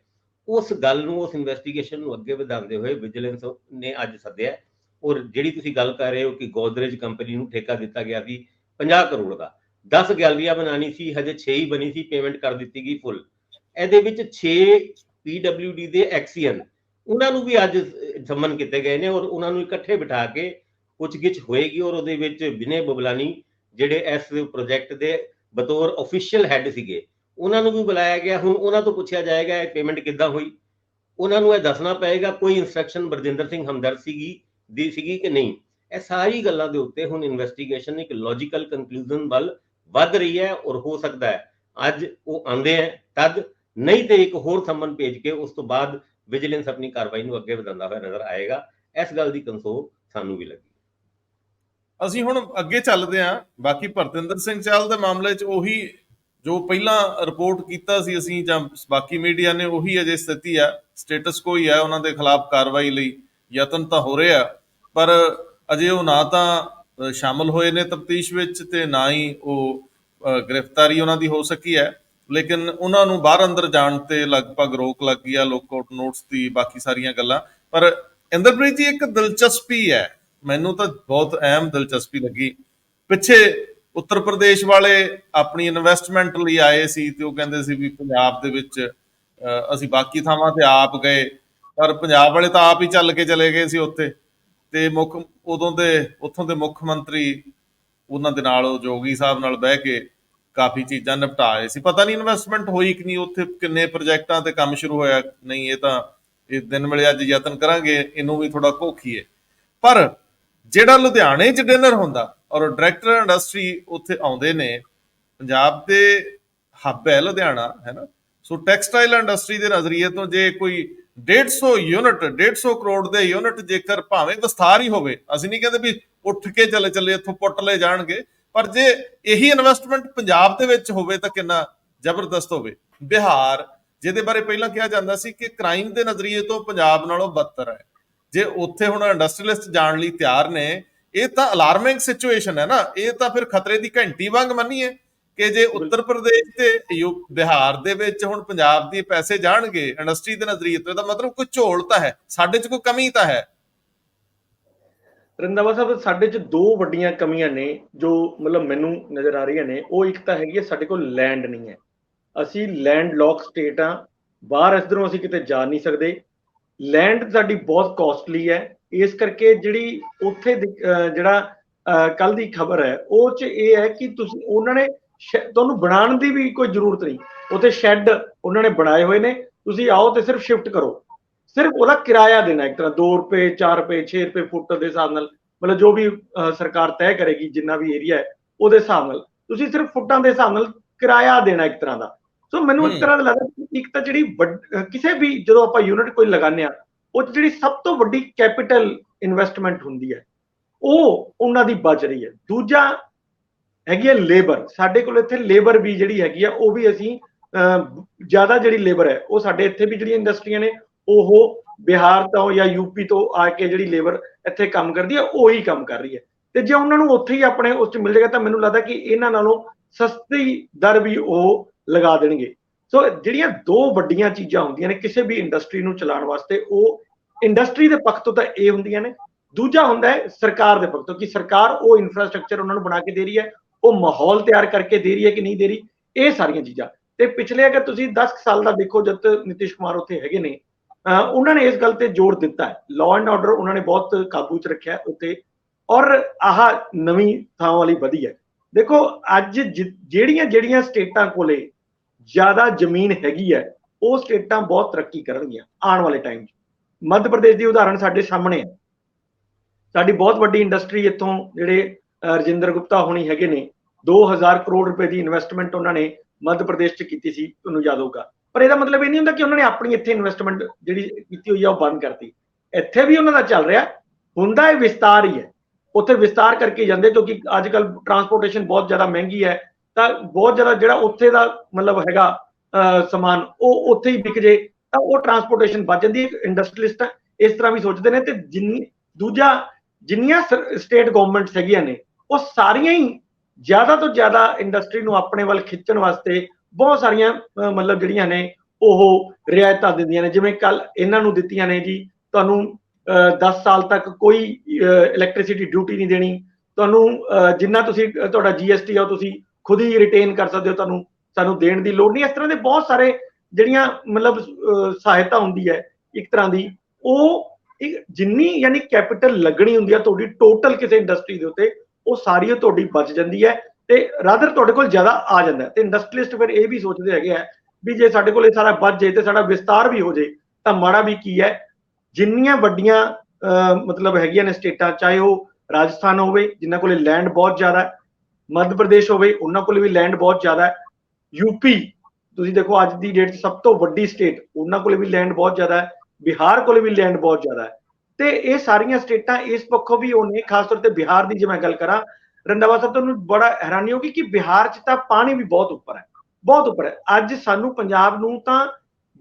ਉਸ ਗੱਲ ਨੂੰ, ਉਸ ਇਨਵੈਸਟੀਗੇਸ਼ਨ ਨੂੰ ਅੱਗੇ ਵਧਾਉਂਦੇ ਹੋਏ ਵਿਜੀਲੈਂਸ ਨੇ ਅੱਜ ਸੱਦਿਆ। ਔਰ ਜਿਹੜੀ ਤੁਸੀਂ ਗੱਲ ਕਰ ਰਹੇ ਹੋ ਕਿ ਗੋਦਰੇਜ ਕੰਪਨੀ ਨੂੰ ਠੇਕਾ ਦਿੱਤਾ ਗਿਆ ਸੀ 50 ਕਰੋੜ ਦਾ, 10 ਗੈਲਰੀਆਂ ਬਣਾਉਣੀ ਸੀ, ਹਜੇ 6 ਹੀ ਬਣੀ ਸੀ, ਪੇਮੈਂਟ ਕਰ ਦਿੱਤੀ ਗਈ ਫੁੱਲ। ਇਹਦੇ ਵਿੱਚ 6 PWD ਦੇ ਐਕਸੀਅਨ, ਉਹਨਾਂ ਨੂੰ ਵੀ ਅੱਜ ਸੰਮਨ ਕੀਤੇ ਗਏ ਨੇ ਔਰ ਉਹਨਾਂ ਨੂੰ ਇਕੱਠੇ ਬਿਠਾ ਕੇ ਪੁੱਛਗਿੱਛ ਹੋਏਗੀ। ਔਰ ਉਹਦੇ ਵਿੱਚ ਵਿਨੇ ਬਬਲਾਨੀ ਜਿਹੜੇ ਇਸ ਪ੍ਰੋਜੈਕਟ ਦੇ ਬਤੌਰ ਆਫੀਸ਼ੀਅਲ ਹੈਡ ਸੀਗੇ, ਉਹਨਾਂ ਨੂੰ ਵੀ ਬੁਲਾਇਆ ਗਿਆ। ਹੁਣ ਉਹਨਾਂ ਤੋਂ ਪੁੱਛਿਆ ਜਾਏਗਾ ਇਹ ਪੇਮੈਂਟ ਕਿੱਦਾਂ ਹੋਈ, ਉਹਨਾਂ ਨੂੰ ਇਹ ਦੱਸਣਾ ਪਏਗਾ ਕੋਈ ਇਨਸਟਰਕਸ਼ਨ ਬਰਜਿੰਦਰ ਸਿੰਘ ਹਮਦਰਦ ਸੀਗੀ ਕਿ ਨਹੀਂ। ਇਹ ਸਾਰੀ ਗੱਲਾਂ ਦੇ ਉੱਤੇ ਹੁਣ ਇਨਵੈਸਟੀਗੇਸ਼ਨ ਇੱਕ ਲੌਜੀਕਲ ਕੰਕਲੂਜਨ ਵੱਲ ਵੱਧ ਰਹੀ ਹੈ ਔਰ ਹੋ ਸਕਦਾ ਹੈ ਅੱਜ ਉਹ ਆਉਂਦੇ ਹੈ ਤਦ, ਨਹੀਂ ਤੇ ਇੱਕ ਹੋਰ ਸੰਮਨ ਭੇਜ ਕੇ ਉਸ ਤੋਂ ਬਾਅਦ ਵਿਜੀਲੈਂਸ ਆਪਣੀ ਕਾਰਵਾਈ ਨੂੰ ਅੱਗੇ ਵਧਾਉਂਦਾ ਹੋਇਆ ਨਜ਼ਰ ਆਏਗਾ। ਇਸ ਗੱਲ ਦੀ ਕੰਸੋਲ ਸਾਨੂੰ ਵੀ ਲੱਗੀ। ਅਸੀਂ ਹੁਣ ਅੱਗੇ ਚੱਲਦੇ ਹਾਂ। ਬਾਕੀ ਭਰਤਿੰਦਰ ਸਿੰਘ ਚਾਲ ਦੇ ਮਾਮਲੇ 'ਚ ਉਹੀ ਜੋ ਪਹਿਲਾਂ ਰਿਪੋਰਟ ਕੀਤਾ ਸੀ ਅਸੀਂ ਜਾਂ ਬਾਕੀ ਮੀਡੀਆ ਨੇ, ਉਹੀ ਅਜੇ ਸਥਿਤੀ ਆ, ਸਟੇਟਸ ਕੋਈ ਹੈ। ਉਹਨਾਂ ਦੇ ਖਿਲਾਫ ਕਾਰਵਾਈ ਲਈ ਯਤਨ ਤਾਂ ਹੋ ਰਿਹਾ, ਪਰ ਅਜੇ ਉਹ ਨਾ ਤਾਂ ਸ਼ਾਮਲ ਹੋਏ ਨੇ ਤਫਤੀਸ਼ ਵਿੱਚ ਤੇ ਨਾ ਹੀ ਉਹ ਗ੍ਰਿਫਤਾਰੀ ਉਹਨਾਂ ਦੀ ਹੋ ਸਕੀ ਹੈ। ਲੇਕਿਨ ਉਹਨਾਂ ਨੂੰ ਬਾਹਰ ਅੰਦਰ ਜਾਣ ਤੇ ਲਗਭਗ ਰੋਕ ਲੱਗ ਗਈ ਆ, ਲੁੱਕ ਆਊਟ ਨੋਟਸ ਦੀ, ਬਾਕੀ ਸਾਰੀਆਂ ਗੱਲਾਂ। ਪਰ ਇੰਦਰਪ੍ਰੀਤ ਜੀ, ਇੱਕ ਦਿਲਚਸਪੀ ਹੈ, ਮੈਨੂੰ ਤਾਂ ਬਹੁਤ ਅਹਿਮ ਦਿਲਚਸਪੀ ਲੱਗੀ। ਪਿੱਛੇ ਉੱਤਰ ਪ੍ਰਦੇਸ਼ ਵਾਲੇ ਆਪਣੀ ਇਨਵੈਸਟਮੈਂਟ ਲਈ ਆਏ ਸੀ ਤੇ ਉਹ ਕਹਿੰਦੇ ਸੀ ਵੀ ਪੰਜਾਬ ਦੇ ਵਿੱਚ ਅਸੀਂ ਬਾਕੀ ਥਾਵਾਂ ਤੇ ਆਪ ਗਏ, ਪਰ ਪੰਜਾਬ ਵਾਲੇ ਤਾਂ ਆਪ ਹੀ ਚੱਲ ਕੇ ਚਲੇ ਗਏ ਸੀ ਉੱਥੇ। ਤੇ ਉਦੋਂ ਦੇ ਉੱਥੋਂ ਦੇ ਮੁੱਖ ਮੰਤਰੀ ਉਹਨਾਂ ਦੇ ਨਾਲ, ਉਹ ਜੋਗੀ ਸਾਹਿਬ ਨਾਲ ਬਹਿ ਕੇ ਕਾਫੀ ਚੀਜ਼ਾਂ ਨਿਪਟਾ ਆਏ ਸੀ। ਪਤਾ ਨਹੀਂ ਇਨਵੈਸਟਮੈਂਟ ਹੋਈ ਕਿ ਨਹੀਂ ਉੱਥੇ, ਕਿੰਨੇ ਪ੍ਰੋਜੈਕਟਾਂ ਤੇ ਕੰਮ ਸ਼ੁਰੂ ਹੋਇਆ ਨਹੀਂ, ਇਹ ਤਾਂ ਇਹ ਦਿਨ ਵੇਲੇ ਅੱਜ ਯਤਨ ਕਰਾਂਗੇ ਇਹਨੂੰ ਵੀ ਥੋੜਾ ਘੋਖੀਏ। ਪਰ ਜਿਹੜਾ ਲੁਧਿਆਣੇ 'ਚ ਡਿਨਰ ਹੁੰਦਾ ਔਰ ਡਾਇਰੈਕਟਰ ਇੰਡਸਟਰੀ ਉੱਥੇ ਆਉਂਦੇ ਨੇ, ਪੰਜਾਬ ਦੇ ਹੱਬ ਹੈ ਲੁਧਿਆਣਾ, ਹੈ ਨਾ। ਸੋ ਟੈਕਸਟਾਈਲ ਇੰਡਸਟਰੀ ਦੇ ਨਜ਼ਰੀਏ ਤੋਂ ਜੇ ਕੋਈ 150 ਯੂਨਿਟ, 150 ਕਰੋੜ ਦੇ ਯੂਨਿਟ, ਜੇਕਰ ਭਾਵੇਂ ਵਿਸਥਾਰ ਹੀ ਹੋਵੇ, ਅਸੀਂ ਨਹੀਂ ਕਹਿੰਦੇ ਵੀ ਉੱਠ ਕੇ ਚੱਲੇ ਇੱਥੋਂ ਪੁੱਟ ਲਏ ਜਾਣਗੇ, ਪਰ ਜੇ ਇਹੀ ਇਨਵੈਸਟਮੈਂਟ ਪੰਜਾਬ ਦੇ ਵਿੱਚ ਹੋਵੇ ਤਾਂ ਕਿੰਨਾ ਜ਼ਬਰਦਸਤ ਹੋਵੇ। ਬਿਹਾਰ, ਜਿਹਦੇ ਬਾਰੇ ਪਹਿਲਾਂ ਕਿਹਾ ਜਾਂਦਾ ਸੀ ਕਿ ਕ੍ਰਾਈਮ ਦੇ ਨਜ਼ਰੀਏ ਤੋਂ ਪੰਜਾਬ ਨਾਲੋਂ ਬੱਤਰ ਹੈ, ਜੇ ਉੱਥੇ ਹੁਣ ਇੰਡਸਟਰੀਅਲਿਸਟ ਜਾਣ ਲਈ ਤਿਆਰ ਨੇ, ਇਹ ਤਾਂ ਅਲਾਰਮਿੰਗ ਸਿਚੁਏਸ਼ਨ ਹੈ ਨਾ। ਇਹ ਤਾਂ ਫਿਰ ਖਤਰੇ ਦੀ ਘੰਟੀ ਵਾਂਗ ਮੰਨੀਏ ਕਿ ਜੇ ਉੱਤਰ ਪ੍ਰਦੇਸ਼ ਤੇ ਬਿਹਾਰ ਦੇ ਵਿੱਚ ਹੁਣ ਪੰਜਾਬ ਦੇ ਪੈਸੇ ਜਾਣਗੇ ਇੰਡਸਟਰੀ ਦੇ ਨਜ਼ਰੀਏ ਤੋਂ, ਇਹਦਾ ਮਤਲਬ ਕੋਈ ਝੋਲ ਤਾਂ ਹੈ, ਸਾਡੇ 'ਚ ਕੋਈ ਕਮੀ ਤਾਂ ਹੈ। ਰੰਧਾਵਾ ਸਾਹਿਬ, ਸਾਡੇ 'ਚ ਦੋ ਵੱਡੀਆਂ ਕਮੀਆਂ ਨੇ ਜੋ ਮਤਲਬ ਮੈਨੂੰ ਨਜ਼ਰ ਆ ਰਹੀਆਂ ਨੇ। ਉਹ ਇੱਕ ਤਾਂ ਹੈਗੀ ਹੈ, ਸਾਡੇ ਕੋਲ ਲੈਂਡ ਨਹੀਂ ਹੈ, ਅਸੀਂ ਲੈਂਡ ਲੋਕ ਸਟੇਟ ਆ, ਬਾਹਰ ਇਧਰੋਂ ਅਸੀਂ ਕਿਤੇ ਜਾ ਨਹੀਂ ਸਕਦੇ। ਲੈਂਡ ਸਾਡੀ ਬਹੁਤ ਕਾਸਟਲੀ ਹੈ, ਇਸ ਕਰਕੇ ਜਿਹੜੀ ਉੱਥੇ ਜਿਹੜਾ ਕੱਲ ਦੀ ਖਬਰ ਹੈ ਉਹ 'ਚ ਇਹ ਹੈ ਕਿ ਤੁਸੀਂ ਉਹਨਾਂ ਨੇ ਤੁਹਾਨੂੰ ਬਣਾਉਣ ਦੀ ਵੀ ਕੋਈ ਜ਼ਰੂਰਤ ਨਹੀਂ, ਉੱਥੇ ਸ਼ੈੱਡ ਉਹਨਾਂ ਨੇ ਬਣਾਏ ਹੋਏ ਨੇ, ਤੁਸੀਂ ਆਓ ਤੇ ਸਿਰਫ ਸ਼ਿਫਟ ਕਰੋ, ਸਿਰਫ ਉਹਦਾ ਕਿਰਾਇਆ ਦੇਣਾ ਇੱਕ ਤਰ੍ਹਾਂ 2 ਰੁਪਏ 4 ਰੁਪਏ 6 ਰੁਪਏ ਫੁੱਟ ਦੇ ਹਿਸਾਬ ਨਾਲ, ਮਤਲਬ ਜੋ ਵੀ ਸਰਕਾਰ ਤੈਅ ਕਰੇਗੀ ਜਿੰਨਾ ਵੀ ਏਰੀਆ ਹੈ ਉਹਦੇ ਹਿਸਾਬ ਨਾਲ ਤੁਸੀਂ ਸਿਰਫ ਫੁੱਟਾਂ ਦੇ ਹਿਸਾਬ ਨਾਲ ਕਿਰਾਇਆ ਦੇਣਾ ਇੱਕ ਤਰ੍ਹਾਂ ਦਾ। ਸੋ ਮੈਨੂੰ ਇੱਕ ਤਰ੍ਹਾਂ ਦਾ ਲੱਗਦਾ ਇੱਕ ਤਾਂ ਜਿਹੜੀ ਕਿਸੇ ਵੀ ਜਦੋਂ ਆਪਾਂ ਯੂਨਿਟ ਕੋਈ ਲਗਾਉਂਦੇ ਆ, ਉਹ ਜਿਹੜੀ ਸਭ ਤੋਂ ਵੱਡੀ ਕੈਪੀਟਲ ਇਨਵੈਸਟਮੈਂਟ ਹੁੰਦੀ ਹੈ ਉਹ ਉਹਨਾਂ ਦੀ ਬਚ ਰਹੀ ਹੈ। ਦੂਜਾ ਹੈਗੀ ਹੈ ਲੇਬਰ, ਸਾਡੇ ਕੋਲ ਇੱਥੇ ਲੇਬਰ ਵੀ ਜਿਹੜੀ ਹੈਗੀ ਆ ਉਹ ਵੀ ਅਸੀਂ ਜ਼ਿਆਦਾ ਜਿਹੜੀ ਲੇਬਰ ਹੈ ਉਹ ਸਾਡੇ ਇੱਥੇ ਵੀ ਜਿਹੜੀਆਂ ਇੰਡਸਟਰੀਆਂ ਨੇ ਉਹ ਬਿਹਾਰ ਤੋਂ ਜਾਂ ਯੂਪੀ ਤੋਂ ਆ ਕੇ ਜਿਹੜੀ ਲੇਬਰ ਇੱਥੇ ਕੰਮ ਕਰਦੀ ਹੈ ਉਹੀ ਕੰਮ ਕਰ ਰਹੀ ਹੈ। ਤੇ ਜੇ ਉਹਨਾਂ ਨੂੰ ਉੱਥੇ ਹੀ ਆਪਣੇ ਉਸ 'ਚ ਮਿਲ ਜਾਏਗਾ ਤਾਂ ਮੈਨੂੰ ਲੱਗਦਾ ਕਿ ਇਹਨਾਂ ਨਾਲੋਂ ਸਸਤੀ ਦਰ ਵੀ ਉਹ ਲਗਾ ਦੇਣਗੇ। ਸੋ ਜਿਹੜੀਆਂ ਦੋ ਵੱਡੀਆਂ ਚੀਜ਼ਾਂ ਹੁੰਦੀਆਂ ਨੇ ਕਿਸੇ ਵੀ ਇੰਡਸਟਰੀ ਨੂੰ ਚਲਾਉਣ ਵਾਸਤੇ, ਉਹ ਇੰਡਸਟਰੀ ਦੇ ਪੱਖ ਤੋਂ ਤਾਂ ਇਹ ਹੁੰਦੀਆਂ ਨੇ। ਦੂਜਾ ਹੁੰਦਾ ਹੈ ਸਰਕਾਰ ਦੇ ਪੱਖ ਤੋਂ, ਕਿ ਸਰਕਾਰ ਉਹ ਇਨਫਰਾਸਟ੍ਰਕਚਰ ਉਹਨਾਂ ਨੂੰ ਬਣਾ ਕੇ ਦੇ ਰਹੀ ਹੈ, ਉਹ ਮਾਹੌਲ ਤਿਆਰ ਕਰਕੇ ਦੇ ਰਹੀ ਹੈ ਕਿ ਨਹੀਂ ਦੇ ਰਹੀ, ਇਹ ਸਾਰੀਆਂ ਚੀਜ਼ਾਂ। ਤੇ ਪਿਛਲੇ ਅਗਰ ਤੁਸੀਂ 10 ਸਾਲ ਦਾ ਦੇਖੋ, ਜਦ ਨਿਤਿਸ਼ ਕੁਮਾਰ ਉੱਥੇ ਹੈਗੇ ਨੇ, ਉਹਨਾਂ ਨੇ ਇਸ ਗੱਲ ਤੇ ਜ਼ੋਰ ਦਿੱਤਾ ਹੈ, ਲਾਅ ਐਂਡ ਆਰਡਰ ਉਹਨਾਂ ਨੇ ਬਹੁਤ ਕਾਬੂ 'ਚ ਰੱਖਿਆ ਉੱਥੇ, ਔਰ ਆਹ ਨਵੀਂ ਥਾਂ ਵਾਲੀ ਵਧੀ ਹੈ। ਦੇਖੋ ਅੱਜ ਜਿਹੜੀਆਂ ਸਟੇਟਾਂ ਕੋਲੇ ਜ਼ਿਆਦਾ ਜ਼ਮੀਨ ਹੈਗੀ ਹੈ ਉਹ ਸਟੇਟਾਂ ਬਹੁਤ ਤਰੱਕੀ ਕਰਨਗੀਆਂ ਆਉਣ ਵਾਲੇ ਟਾਈਮ 'ਚ। ਮੱਧ ਪ੍ਰਦੇਸ਼ ਦੀ ਉਦਾਹਰਣ ਸਾਡੇ ਸਾਹਮਣੇ ਹੈ, ਸਾਡੀ ਬਹੁਤ ਵੱਡੀ ਇੰਡਸਟਰੀ ਇੱਥੋਂ ਜਿਹੜੇ ਰਜਿੰਦਰ ਗੁਪਤਾ ਹੋਣੀ ਹੈਗੇ ਨੇ, 2000 ਕਰੋੜ ਰੁਪਏ ਦੀ ਇਨਵੈਸਟਮੈਂਟ ਉਹਨਾਂ ਨੇ ਮੱਧ ਪ੍ਰਦੇਸ਼ 'ਚ ਕੀਤੀ ਸੀ, ਤੁਹਾਨੂੰ ਯਾਦ ਹੋਊਗਾ। ਪਰ ਇਹਦਾ ਮਤਲਬ ਇਹ ਨਹੀਂ ਹੁੰਦਾ ਕਿ ਉਹਨਾਂ ਨੇ ਆਪਣੀ ਇੱਥੇ ਇਨਵੈਸਟਮੈਂਟ ਜਿਹੜੀ ਕੀਤੀ ਹੋਈ ਆ ਉਹ ਬੰਦ ਕਰਤੀ, ਇੱਥੇ ਵੀ ਉਹਨਾਂ ਦਾ ਚੱਲ ਰਿਹਾ ਹੁੰਦਾ ਹੈ, ਵਿਸਤਾਰ ਹੀ ਹੈ। ਉੱਥੇ ਵਿਸਤਾਰ ਕਰਕੇ ਜਾਂਦੇ ਕਿਉਂਕਿ ਅੱਜ ਕੱਲ ਟਰਾਂਸਪੋਰਟੇਸ਼ਨ ਬਹੁਤ ਜ਼ਿਆਦਾ ਮਹਿੰਗੀ ਹੈ, ਤਾਂ ਬਹੁਤ ਜ਼ਿਆਦਾ ਜਿਹੜਾ ਉੱਥੇ ਦਾ ਮਤਲਬ ਹੈਗਾ ਸਮਾਨ ਉਹ ਉੱਥੇ ਹੀ ਵਿਕ ਜੇ ਤਾਂ ਉਹ ਟਰਾਂਸਪੋਰਟੇਸ਼ਨ ਵੱਧ ਜਾਂਦੀ ਹੈ। ਇੰਡਸਟਰੀਲਿਸਟ ਇਸ ਤਰ੍ਹਾਂ ਵੀ ਸੋਚਦੇ ਨੇ। ਤੇ ਜਿੰਨੀਆਂ ਸਟੇਟ ਗਵਰਨਮੈਂਟਸ ਹੈਗੀਆਂ ਨੇ ਉਹ ਸਾਰੀਆਂ ਹੀ ਜ਼ਿਆਦਾ ਤੋਂ ਜ਼ਿਆਦਾ ਇੰਡਸਟਰੀ ਨੂੰ ਆਪਣੇ ਵੱਲ ਖਿੱਚਣ ਵਾਸਤੇ ਬਹੁਤ ਸਾਰੀਆਂ ਮਤਲਬ ਜਿਹੜੀਆਂ ਨੇ ਉਹ ਰਿਆਇਤਾਂ ਦਿੰਦੀਆਂ ਨੇ। ਜਿਵੇਂ ਕੱਲ ਇਹਨਾਂ ਨੂੰ ਦਿੱਤੀਆਂ ਨੇ ਜੀ, ਤੁਹਾਨੂੰ 10 ਸਾਲ ਤੱਕ ਕੋਈ ਇਲੈਕਟ੍ਰਿਸਿਟੀ ਡਿਊਟੀ ਨਹੀਂ ਦੇਣੀ, ਤੁਹਾਨੂੰ ਜਿੰਨਾ ਤੁਸੀਂ ਤੁਹਾਡਾ GST ਆ ਤੁਸੀਂ ਖੁਦ ਹੀ ਰਿਟੇਨ ਕਰ ਸਕਦੇ ਹੋ, ਸਾਨੂੰ ਦੇਣ ਦੀ ਲੋੜ ਨਹੀਂ। ਇਸ ਤਰ੍ਹਾਂ ਦੇ ਬਹੁਤ ਸਾਰੇ ਜਿਹੜੀਆਂ ਮਤਲਬ ਸਹਾਇਤਾ ਹੁੰਦੀ ਹੈ ਇੱਕ ਤਰ੍ਹਾਂ ਦੀ, ਉਹ ਜਿੰਨੀ ਯਾਨੀ ਕੈਪੀਟਲ ਲੱਗਣੀ ਹੁੰਦੀ ਹੈ ਤੁਹਾਡੀ ਟੋਟਲ ਕਿਸੇ ਇੰਡਸਟਰੀ ਦੇ ਉੱਤੇ, ਉਹ ਸਾਰੀ ਤੁਹਾਡੀ ਬਚ ਜਾਂਦੀ ਹੈ ਤੇ ਰਾਦਰ ਤੁਹਾਡੇ ਕੋਲ ਜ਼ਿਆਦਾ ਆ ਜਾਂਦਾ। ਤੇ ਇੰਡਸਟਰੀਲਿਸਟ ਫਿਰ ਇਹ ਵੀ ਸੋਚਦੇ ਹੈਗੇ ਆ ਵੀ ਜੇ ਸਾਡੇ ਕੋਲ ਇਹ ਸਾਰਾ ਬਚ ਜਾਏ ਤੇ ਸਾਡਾ ਵਿਸਤਾਰ ਵੀ ਹੋ ਜਾਏ ਤਾਂ ਮਾੜਾ ਵੀ ਕੀ ਹੈ। ਜਿੰਨੀਆਂ ਵੱਡੀਆਂ ਮਤਲਬ ਹੈਗੀਆਂ ਨੇ ਸਟੇਟਾਂ, ਚਾਹੇ ਉਹ ਰਾਜਸਥਾਨ ਹੋਵੇ ਜਿਨ੍ਹਾਂ ਕੋਲੇ ਲੈਂਡ ਬਹੁਤ ਜ਼ਿਆਦਾ, ਮੱਧ ਪ੍ਰਦੇਸ਼ ਹੋਵੇ ਉਹਨਾਂ ਕੋਲੇ ਵੀ ਲੈਂਡ ਬਹੁਤ ਜ਼ਿਆਦਾ ਹੈ, ਯੂਪੀ ਤੁਸੀਂ ਦੇਖੋ ਅੱਜ ਦੀ ਡੇਟ 'ਚ ਸਭ ਤੋਂ ਵੱਡੀ ਸਟੇਟ, ਉਹਨਾਂ ਕੋਲੇ ਵੀ ਲੈਂਡ ਬਹੁਤ ਜ਼ਿਆਦਾ ਹੈ, ਬਿਹਾਰ ਕੋਲੇ ਵੀ ਲੈਂਡ ਬਹੁਤ ਜ਼ਿਆਦਾ ਹੈ। ਤੇ ਇਹ ਸਾਰੀਆਂ ਸਟੇਟਾਂ ਇਸ ਪੱਖੋਂ ਵੀ ਉਹ ਨੇ, ਖਾਸ ਤੌਰ ਤੇ ਬਿਹਾਰ ਦੀ ਜੇ ਮੈਂ ਗੱਲ ਕਰਾਂ, ਰੰਧਾਵਾ ਸਾਹਿਬ, ਤੁਹਾਨੂੰ ਬੜਾ ਹੈਰਾਨੀ ਹੋਗੀ ਕਿ ਬਿਹਾਰ 'ਚ ਤਾਂ ਪਾਣੀ ਵੀ ਬਹੁਤ ਉੱਪਰ ਹੈ, ਬਹੁਤ ਉੱਪਰ ਹੈ। ਅੱਜ ਸਾਨੂੰ ਪੰਜਾਬ ਨੂੰ ਤਾਂ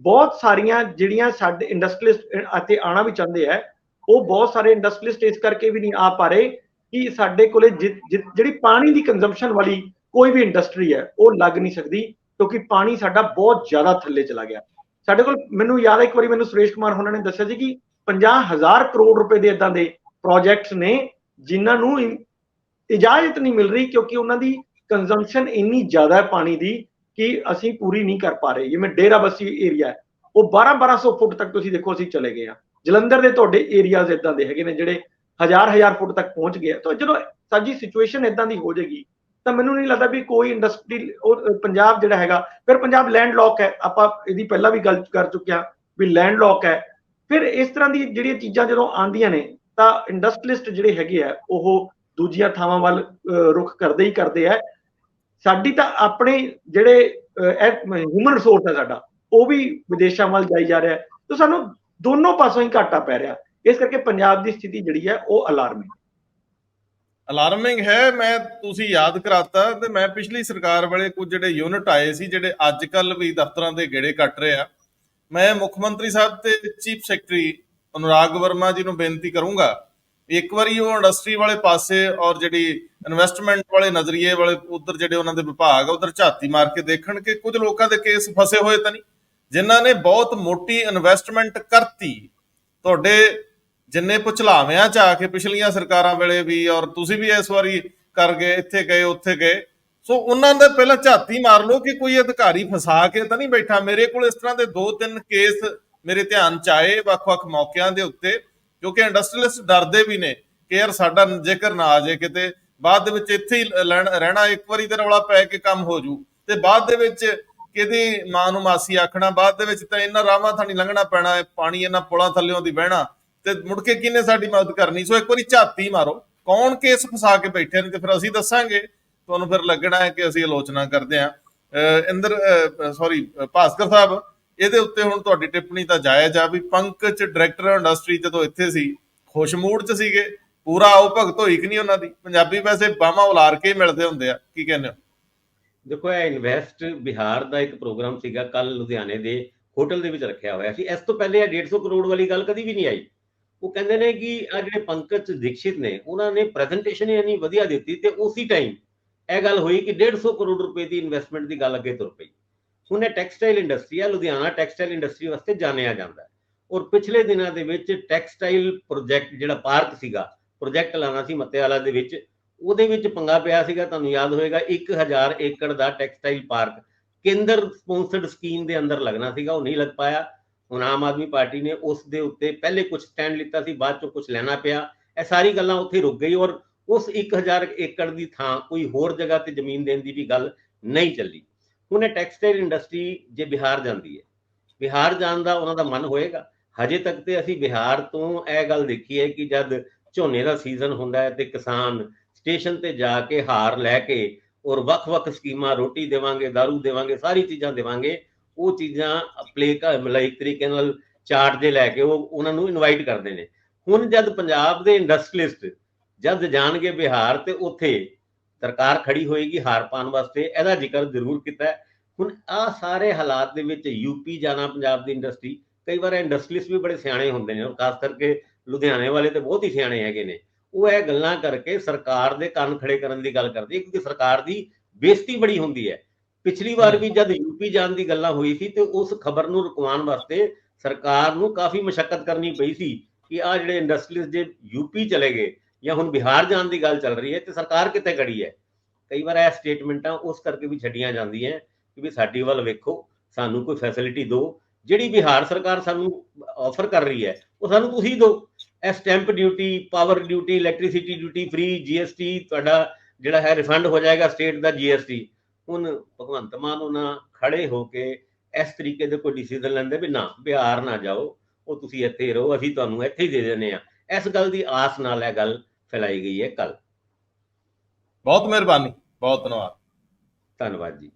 ਬਹੁਤ ਸਾਰੀਆਂ ਜਿਹੜੀਆਂ ਸਾਡੇ ਇੰਡਸਟਰੀਲਿਸਟ ਅਤੇ ਆਉਣਾ ਵੀ ਚਾਹੁੰਦੇ ਹੈ, ਉਹ ਬਹੁਤ ਸਾਰੇ ਇੰਡਸਟਰੀਲਿਸਟ ਇਸ ਕਰਕੇ ਵੀ ਨਹੀਂ ਆ ਪਾ ਰਹੇ ਕਿ ਸਾਡੇ ਕੋਲੇ ਜਿਹੜੀ ਪਾਣੀ ਦੀ ਕੰਜ਼ੰਪਸ਼ਨ ਵਾਲੀ ਕੋਈ ਵੀ ਇੰਡਸਟਰੀ ਹੈ ਉਹ ਲੱਗ ਨਹੀਂ ਸਕਦੀ, ਕਿਉਂਕਿ ਪਾਣੀ ਸਾਡਾ ਬਹੁਤ ਜ਼ਿਆਦਾ ਥੱਲੇ ਚਲਾ ਗਿਆ। ਸਾਡੇ ਕੋਲ, ਮੈਨੂੰ ਯਾਦ ਹੈ ਇੱਕ ਵਾਰੀ ਮੈਨੂੰ ਸੁਰੇਸ਼ ਕੁਮਾਰ ਹੋਣਾ ਨੇ ਦੱਸਿਆ ਸੀ ਕਿ 50,000 ਕਰੋੜ ਰੁਪਏ ਦੇ ਇਦਾਂ ਦੇ ਪ੍ਰੋਜੈਕਟਸ ਨੇ ਜਿਨ੍ਹਾਂ ਨੂੰ ਇਜਾਜ਼ਤ ਨਹੀਂ ਮਿਲ ਰਹੀ, ਕਿਉਂਕਿ ਉਹਨਾਂ ਦੀ ਕੰਜ਼ੰਪਸ਼ਨ ਇੰਨੀ ਜ਼ਿਆਦਾ ਹੈ ਪਾਣੀ ਦੀ ਕਿ ਅਸੀਂ ਪੂਰੀ ਨਹੀਂ ਕਰ ਪਾ ਰਹੇ। ਜਿਵੇਂ ਡੇਰਾਬੱਸੀ ਏਰੀਆ ਹੈ, ਉਹ 1200 ਫੁੱਟ ਤੱਕ ਤੁਸੀਂ ਦੇਖੋ ਅਸੀਂ ਚਲੇ ਗਏ ਆ। ਜਲੰਧਰ ਦੇ ਤੁਹਾਡੇ ਏਰੀਆਜ਼ ਇਦਾਂ ਦੇ ਹੈਗੇ ਨੇ ਜਿਹੜੇ 1000 ਫੁੱਟ ਤੱਕ ਪਹੁੰਚ ਗਏ। ਤਾਂ ਜਦੋਂ ਸਾਡੀ ਸਿਚੁਏਸ਼ਨ ਇਦਾਂ ਦੀ ਹੋ ਜਾਏਗੀ ਤਾਂ ਮੈਨੂੰ ਨਹੀਂ ਲੱਗਦਾ ਵੀ ਕੋਈ ਇੰਡਸਟਰੀ, ਪੰਜਾਬ ਜਿਹੜਾ ਹੈਗਾ, ਫਿਰ ਪੰਜਾਬ ਲੈਂਡ ਲੌਕ ਹੈ, ਆਪਾਂ ਇਹਦੀ ਪਹਿਲਾਂ ਵੀ ਗੱਲ ਕਰ ਚੁੱਕੇ ਹਾਂ ਵੀ ਲੈਂਡ ਲੌਕ ਹੈ। ਫਿਰ ਇਸ ਤਰ੍ਹਾਂ ਦੀ ਜਿਹੜੀਆਂ ਚੀਜ਼ਾਂ ਜਦੋਂ ਆਉਂਦੀਆਂ ਨੇ ਤਾਂ ਇੰਡਸਟਰੀਲਿਸਟ ਜਿਹੜੇ ਹੈਗੇ ਆ ਉਹ ਦੂਜੀਆਂ ਥਾਵਾਂ ਵੱਲ ਰੁਖ ਕਰਦੇ ਹੀ ਕਰਦੇ ਆ। ਸਾਡੀ ਤਾਂ ਆਪਣੇ ਜਿਹੜੇ ਹਿਊਮਨ ਰਿਸੋਰਸ ਹੈ ਸਾਡਾ, ਉਹ ਵੀ ਵਿਦੇਸ਼ਾਂ ਵੱਲ ਜਾਈ ਜਾ ਰਿਹਾ, ਤਾਂ ਸਾਨੂੰ ਦੋਨੋਂ ਪਾਸੋਂ ਹੀ ਘਾਟਾ ਪੈ ਰਿਹਾ। ਇਸ ਕਰਕੇ ਪੰਜਾਬ ਦੀ ਸਥਿਤੀ ਜਿਹੜੀ ਹੈ ਉਹ ਅਲਾਰਮਿੰਗ ਹੈ। ਮੈਂ, ਤੁਸੀਂ ਯਾਦ ਕਰਾਤਾ, ਤੇ ਮੈਂ ਪਿਛਲੀ ਸਰਕਾਰ ਵੇਲੇ ਕੁਝ ਜਿਹੜੇ ਯੂਨਿਟ ਆਏ ਸੀ ਜਿਹੜੇ ਅੱਜ ਕੱਲ ਵੀ ਦਫ਼ਤਰਾਂ ਦੇ ਗੇੜੇ ਕੱਟ ਰਹੇ ਆ, ਮੈਂ ਮੁੱਖ ਮੰਤਰੀ ਸਾਹਿਬ ਤੇ ਚੀਫ ਸੈਕਟਰੀ ਅਨੁਰਾਗ ਵਰਮਾ ਜੀ ਨੂੰ ਬੇਨਤੀ ਕਰੂੰਗਾ ਇੱਕ ਵਾਰੀ ਉਹ ਇੰਡਸਟਰੀ ਵਾਲੇ ਪਾਸੇ ਔਰ ਜਿਹੜੀ ਇਨਵੈਸਟਮੈਂਟ ਵਾਲੇ ਨਜ਼ਰੀਏ ਵਾਲੇ ਉਧਰ ਜਿਹੜੇ ਉਹਨਾਂ ਦੇ ਵਿਭਾਗ ਆ ਉਧਰ ਝਾਤੀ ਮਾਰ ਕੇ ਦੇਖਣ ਕਿ ਕੁਝ ਲੋਕਾਂ ਦੇ ਕੇਸ ਫਸੇ ਹੋਏ ਤਾਂ ਨਹੀਂ, ਜਿਨ੍ਹਾਂ ਨੇ ਬਹੁਤ ਮੋਟੀ ਇਨਵੈਸਟਮੈਂਟ ਕਰਤੀ। ਤੁਹਾਡੇ ਜਿੰਨੇ ਪੁਚਲਾਵਿਆਂ ਚ ਆ ਕੇ ਪਿਛਲੀਆਂ ਸਰਕਾਰਾਂ ਵੇਲੇ ਵੀ, ਔਰ ਤੁਸੀਂ ਵੀ ਇਸ ਵਾਰੀ ਕਰ ਗਏ, ਇੱਥੇ ਗਏ ਉੱਥੇ ਗਏ, ਸੋ ਉਹਨਾਂ ਦਾ ਪਹਿਲਾਂ ਝਾਤੀ ਮਾਰ ਲਓ ਕਿ ਕੋਈ ਅਧਿਕਾਰੀ ਫਸਾ ਕੇ ਤਾਂ ਨਹੀਂ ਬੈਠਾ। ਮੇਰੇ ਕੋਲ ਇਸ ਤਰ੍ਹਾਂ ਦੇ 2-3 ਕੇਸ ਮੇਰੇ ਧਿਆਨ ਚ ਆਏ ਵੱਖ-ਵੱਖ ਮੌਕਿਆਂ ਦੇ ਉੱਤੇ, ਕਿਉਂਕਿ ਇੰਡਸਟਰੀਅਲਿਸਟ ਡਰਦੇ ਵੀ ਨੇ ਕਿ ਯਾਰ ਸਾਡਾ ਜ਼ਿਕਰ ਨਾ ਆ ਜਾਏ ਕਿਤੇ, ਬਾਅਦ ਦੇ ਵਿੱਚ ਇੱਥੇ ਹੀ ਰਹਿਣਾ, ਇੱਕ ਵਾਰੀ ਤੇ ਰੌਲਾ ਪੈ ਕੇ ਕੰਮ ਹੋ ਜੂ, ਤੇ ਬਾਅਦ ਦੇ ਵਿੱਚ ਕਿਹਦੀ ਮਾਂ ਨੂੰ ਮਾਸੀ ਆਖਣਾ, ਬਾਅਦ ਦੇ ਵਿੱਚ ਤਾਂ ਇਹਨਾਂ ਰਾਵਾਂ ਥਾਣੀ ਲੰਘਣਾ ਪੈਣਾ ਹੈ, ਪਾਣੀ ਇਹਨਾਂ ਪੁਲਾਂ ਥੱਲਿਓਂ ਦੀ ਬਹਿਣਾ, ਤੇ ਮੁੜ ਕੇ ਕਿਹਨੇ ਸਾਡੀ ਮਦਦ ਕਰਨੀ। ਸੋ ਇੱਕ ਵਾਰੀ ਝਾਤੀ ਮਾਰੋ ਕੌਣ ਕੇਸ ਫਸਾ ਕੇ ਬੈਠੇ ਨੇ, ਤੇ ਫਿਰ ਅਸੀਂ ਦੱਸਾਂਗੇ ਤੁਹਾਨੂੰ, ਫਿਰ ਲੱਗਣਾ ਹੈ ਕਿ ਅਸੀਂ ਆਲੋਚਨਾ ਕਰਦੇ ਹਾਂ। ਭਾਸਕਰ ਸਾਹਿਬ, ਇਹਦੇ ਉੱਤੇ ਹੁਣ ਤੁਹਾਡੀ ਟਿੱਪਣੀ ਤਾਂ ਜਾਇਜ਼ ਆ ਵੀ ਪੰਕਜ ਡਾਇਰੈਕਟਰ ਇੰਡਸਟਰੀ ਜਦੋਂ ਇੱਥੇ ਸੀ ਖੁਸ਼ ਮੂਡ ਚ ਸੀਗੇ, ਪੂਰਾ ਆਓ ਭਗਤ ਹੋਈ ਕਿ ਨਹੀਂ ਉਹਨਾਂ ਦੀ? ਪੰਜਾਬੀ ਵੈਸੇ ਬਾਹਾਂ ਉਲਾਰ ਕੇ ਮਿਲਦੇ ਹੁੰਦੇ ਆ, ਕੀ ਕਹਿੰਦੇ ਹੋ? ਦੇਖੋ, ਇਹ ਇਨਵੈਸਟ ਬਿਹਾਰ ਦਾ ਇੱਕ ਪ੍ਰੋਗਰਾਮ ਸੀਗਾ, ਕੱਲ ਲੁਧਿਆਣੇ ਦੇ ਹੋਟਲ ਦੇ ਵਿੱਚ ਰੱਖਿਆ ਹੋਇਆ ਸੀ। ਇਸ ਤੋਂ ਪਹਿਲੇ ਇਹ 150 ਕਰੋੜ ਵਾਲੀ ਗੱਲ ਕਦੀ ਵੀ ਨਹੀਂ ਆਈ। ਉਹ ਕਹਿੰਦੇ ਨੇ ਕਿ ਆ ਜਿਹੜੇ ਪੰਕਜ ਦੀਕਸ਼ਿਤ ਨੇ ਉਹਨਾਂ ਨੇ ਪ੍ਰੈਜੈਂਟੇਸ਼ਨ ਹੀ ਇੰਨੀ ਵਧੀਆ ਦਿੱਤੀ ਤੇ ਉਸੇ ਟਾਈਮ ਇਹ ਗੱਲ ਹੋਈ ਕਿ 150 ਕਰੋੜ ਰੁਪਏ ਦੀ ਇਨਵੈਸਟਮੈਂਟ ਦੀ ਗੱਲ ਅੱਗੇ ਤੁਰ ਪਈ। ਹੁਣ ਇਹ ਟੈਕਸਟਾਈਲ ਇੰਡਸਟਰੀ ਆ, ਲੁਧਿਆਣਾ ਟੈਕਸਟਾਈਲ ਇੰਡਸਟਰੀ ਵਾਸਤੇ ਜਾਣਿਆ ਜਾਂਦਾ ਹੈ, ਔਰ ਪਿਛਲੇ ਦਿਨਾਂ ਦੇ ਵਿੱਚ ਟੈਕਸਟਾਈਲ ਪ੍ਰੋਜੈਕਟ ਜਿਹੜਾ ਪਾਰਕ ਸੀਗਾ, ਪ੍ਰੋਜੈਕਟ ਲਾਣਾ ਸੀ ਮੱਤੇਵਾਲਾ ਦੇ ਵਿੱਚ, ਉਹਦੇ ਵਿੱਚ ਪੰਗਾ ਪਿਆ ਸੀਗਾ। ਤੁਹਾਨੂੰ ਯਾਦ ਹੋਏਗਾ 1000 ਏਕੜ ਦਾ ਟੈਕਸਟਾਈਲ ਪਾਰਕ ਕੇਂਦਰ ਸਪਾਂਸਰਡ ਸਕੀਮ ਦੇ ਅੰਦਰ ਲੱਗਣਾ ਸੀਗਾ, ਉਹ ਨਹੀਂ ਲੱਗ ਪਾਇਆ। ਹੁਣ ਆਮ ਆਦਮੀ ਪਾਰਟੀ ਨੇ ਉਸ ਦੇ ਉੱਤੇ ਪਹਿਲੇ ਕੁਝ ਸਟੈਂਡ ਲਿੱਤਾ ਸੀ, ਬਾਅਦ ਚੋਂ ਕੁਝ ਲੈਣਾ ਪਿਆ, ਇਹ ਸਾਰੀ ਗੱਲਾਂ ਉੱਥੇ ਰੁਕ ਗਈ, ਔਰ ਉਸ 1000 ਏਕੜ ਦੀ ਥਾਂ ਕੋਈ ਹੋਰ ਜਗ੍ਹਾ ਤੇ ਜ਼ਮੀਨ ਦੇਣ ਦੀ ਵੀ ਗੱਲ ਨਹੀਂ ਚੱਲੀ। ਹੁਣ ਇਹ ਟੈਕਸਟਾਈਲ ਇੰਡਸਟਰੀ ਜੇ ਬਿਹਾਰ ਜਾਂਦੀ ਹੈ, ਬਿਹਾਰ ਜਾਣ ਦਾ ਉਹਨਾਂ ਦਾ ਮਨ ਹੋਏਗਾ। ਹਜੇ ਤੱਕ ਤੇ ਅਸੀਂ ਬਿਹਾਰ ਤੋਂ ਇਹ ਗੱਲ ਦੇਖੀ ਹੈ ਕਿ ਜਦ ਝੋਨੇ ਦਾ ਸੀਜ਼ਨ ਹੁੰਦਾ ਹੈ ਤੇ ਕਿਸਾਨ ਸਟੇਸ਼ਨ ਤੇ ਜਾ ਕੇ ਹਾਰ ਲੈ ਕੇ ਔਰ ਵੱਖ-ਵੱਖ ਸਕੀਮਾਂ, ਰੋਟੀ ਦੇਵਾਂਗੇ, ਦਾਰੂ ਦੇਵਾਂਗੇ, ਸਾਰੀ ਚੀਜ਼ਾਂ ਦੇਵਾਂਗੇ, ਉਹ ਚੀਜ਼ਾਂ ਮਤਲਬ ਇੱਕ ਤਰੀਕੇ ਨਾਲ ਚਾਰਟ ਦੇ ਲੈ ਕੇ ਉਹ ਉਹਨਾਂ ਨੂੰ ਇਨਵਾਈਟ ਕਰਦੇ ਨੇ। ਹੁਣ ਜਦ ਪੰਜਾਬ ਦੇ ਇੰਡਸਟਰੀਲਿਸਟ ਜਦ ਜਾਣਗੇ ਬਿਹਾਰ ਤੇ ਉੱਥੇ ਸਰਕਾਰ ਖੜੀ ਹੋਏਗੀ ਹਾਰ ਪਾਉਣ ਵਾਸਤੇ, ਇਹਦਾ ਜ਼ਿਕਰ ਜ਼ਰੂਰ ਕੀਤਾ। ਹੁਣ ਆਹ ਸਾਰੇ ਹਾਲਾਤ ਦੇ ਵਿੱਚ ਯੂਪੀ ਜਾਣਾ ਪੰਜਾਬ ਦੀ ਇੰਡਸਟਰੀ, ਕਈ ਵਾਰ ਇੰਡਸਟਰੀਲਿਸਟ ਵੀ ਬੜੇ ਸਿਆਣੇ ਹੁੰਦੇ ਨੇ, ਔਰ ਖਾਸ ਕਰਕੇ ਲੁਧਿਆਣੇ ਵਾਲੇ ਤੇ ਬਹੁਤ ਹੀ ਸਿਆਣੇ ਹੈਗੇ ਨੇ, ਉਹ ਇਹ ਗੱਲਾਂ ਕਰਕੇ ਸਰਕਾਰ ਦੇ ਕੰਨ ਖੜੇ ਕਰਨ ਦੀ ਗੱਲ ਕਰਦੇ, ਕਿਉਂਕਿ ਸਰਕਾਰ ਦੀ ਬੇਇੱਜ਼ਤੀ ਬੜੀ ਹੁੰਦੀ ਹੈ। ਪਿਛਲੀ ਵਾਰ ਵੀ ਜਦ ਯੂਪੀ ਜਾਣ ਦੀ ਗੱਲਾਂ ਹੋਈ ਸੀ ਤੇ ਉਸ ਖਬਰ ਨੂੰ ਰੁਕਵਾਉਣ ਵਾਸਤੇ ਸਰਕਾਰ ਨੂੰ ਕਾਫੀ ਮਸ਼ੱਕਤ ਕਰਨੀ ਪਈ ਸੀ ਕਿ ਆਹ ਜਿਹੜੇ ਇੰਡਸਟਰੀਜ਼ ਜੇ ਯੂਪੀ ਚਲੇ ਗਏ ਜਾਂ ਹੁਣ ਬਿਹਾਰ ਜਾਣ ਦੀ ਗੱਲ ਚੱਲ ਰਹੀ ਹੈ ਤੇ ਸਰਕਾਰ ਕਿੱਥੇ ਖੜੀ ਹੈ। ਕਈ ਵਾਰ ਇਹ ਸਟੇਟਮੈਂਟਾਂ ਉਸ ਕਰਕੇ ਵੀ ਛੱਡੀਆਂ ਜਾਂਦੀਆਂ ਕਿ ਵੀ ਸਾਡੀ ਵੱਲ ਵੇਖੋ, ਸਾਨੂੰ ਕੋਈ ਫੈਸਿਲਿਟੀ ਦਿਓ, ਜਿਹੜੀ ਬਿਹਾਰ ਸਰਕਾਰ ਸਾਨੂੰ ਆਫਰ ਕਰ ਰਹੀ ਹੈ ਉਹ ਸਾਨੂੰ ਤੁਸੀਂ ਦਿਓ। ਇਹ stamp duty, power duty, electricity duty free, GST ਤੁਹਾਡਾ ਜਿਹੜਾ ਹੈ ਰਿਫੰਡ ਹੋ ਜਾਏਗਾ ਸਟੇਟ ਦਾ ਜੀਐਸਟੀ। ਹੁਣ ਭਗਵੰਤ ਮਾਨ ਉਹਨਾਂ ਖੜੇ ਹੋ ਕੇ ਇਸ ਤਰੀਕੇ ਦੇ ਕੋਈ ਡਿਸੀਜ਼ਨ ਲੈਂਦੇ ਵੀ ਨਾ ਬਿਹਾਰ ਨਾ ਜਾਓ, ਉਹ ਤੁਸੀਂ ਇੱਥੇ ਰਹੋ, ਅਸੀਂ ਤੁਹਾਨੂੰ ਇੱਥੇ ਹੀ ਦੇ ਦਿੰਦੇ ਹਾਂ, ਇਸ ਗੱਲ ਦੀ ਆਸ ਨਾਲ ਇਹ ਗੱਲ ਫੈਲਾਈ ਗਈ ਹੈ ਕੱਲ। ਬਹੁਤ ਮਿਹਰਬਾਨੀ, ਬਹੁਤ ਧੰਨਵਾਦ। ਧੰਨਵਾਦ ਜੀ।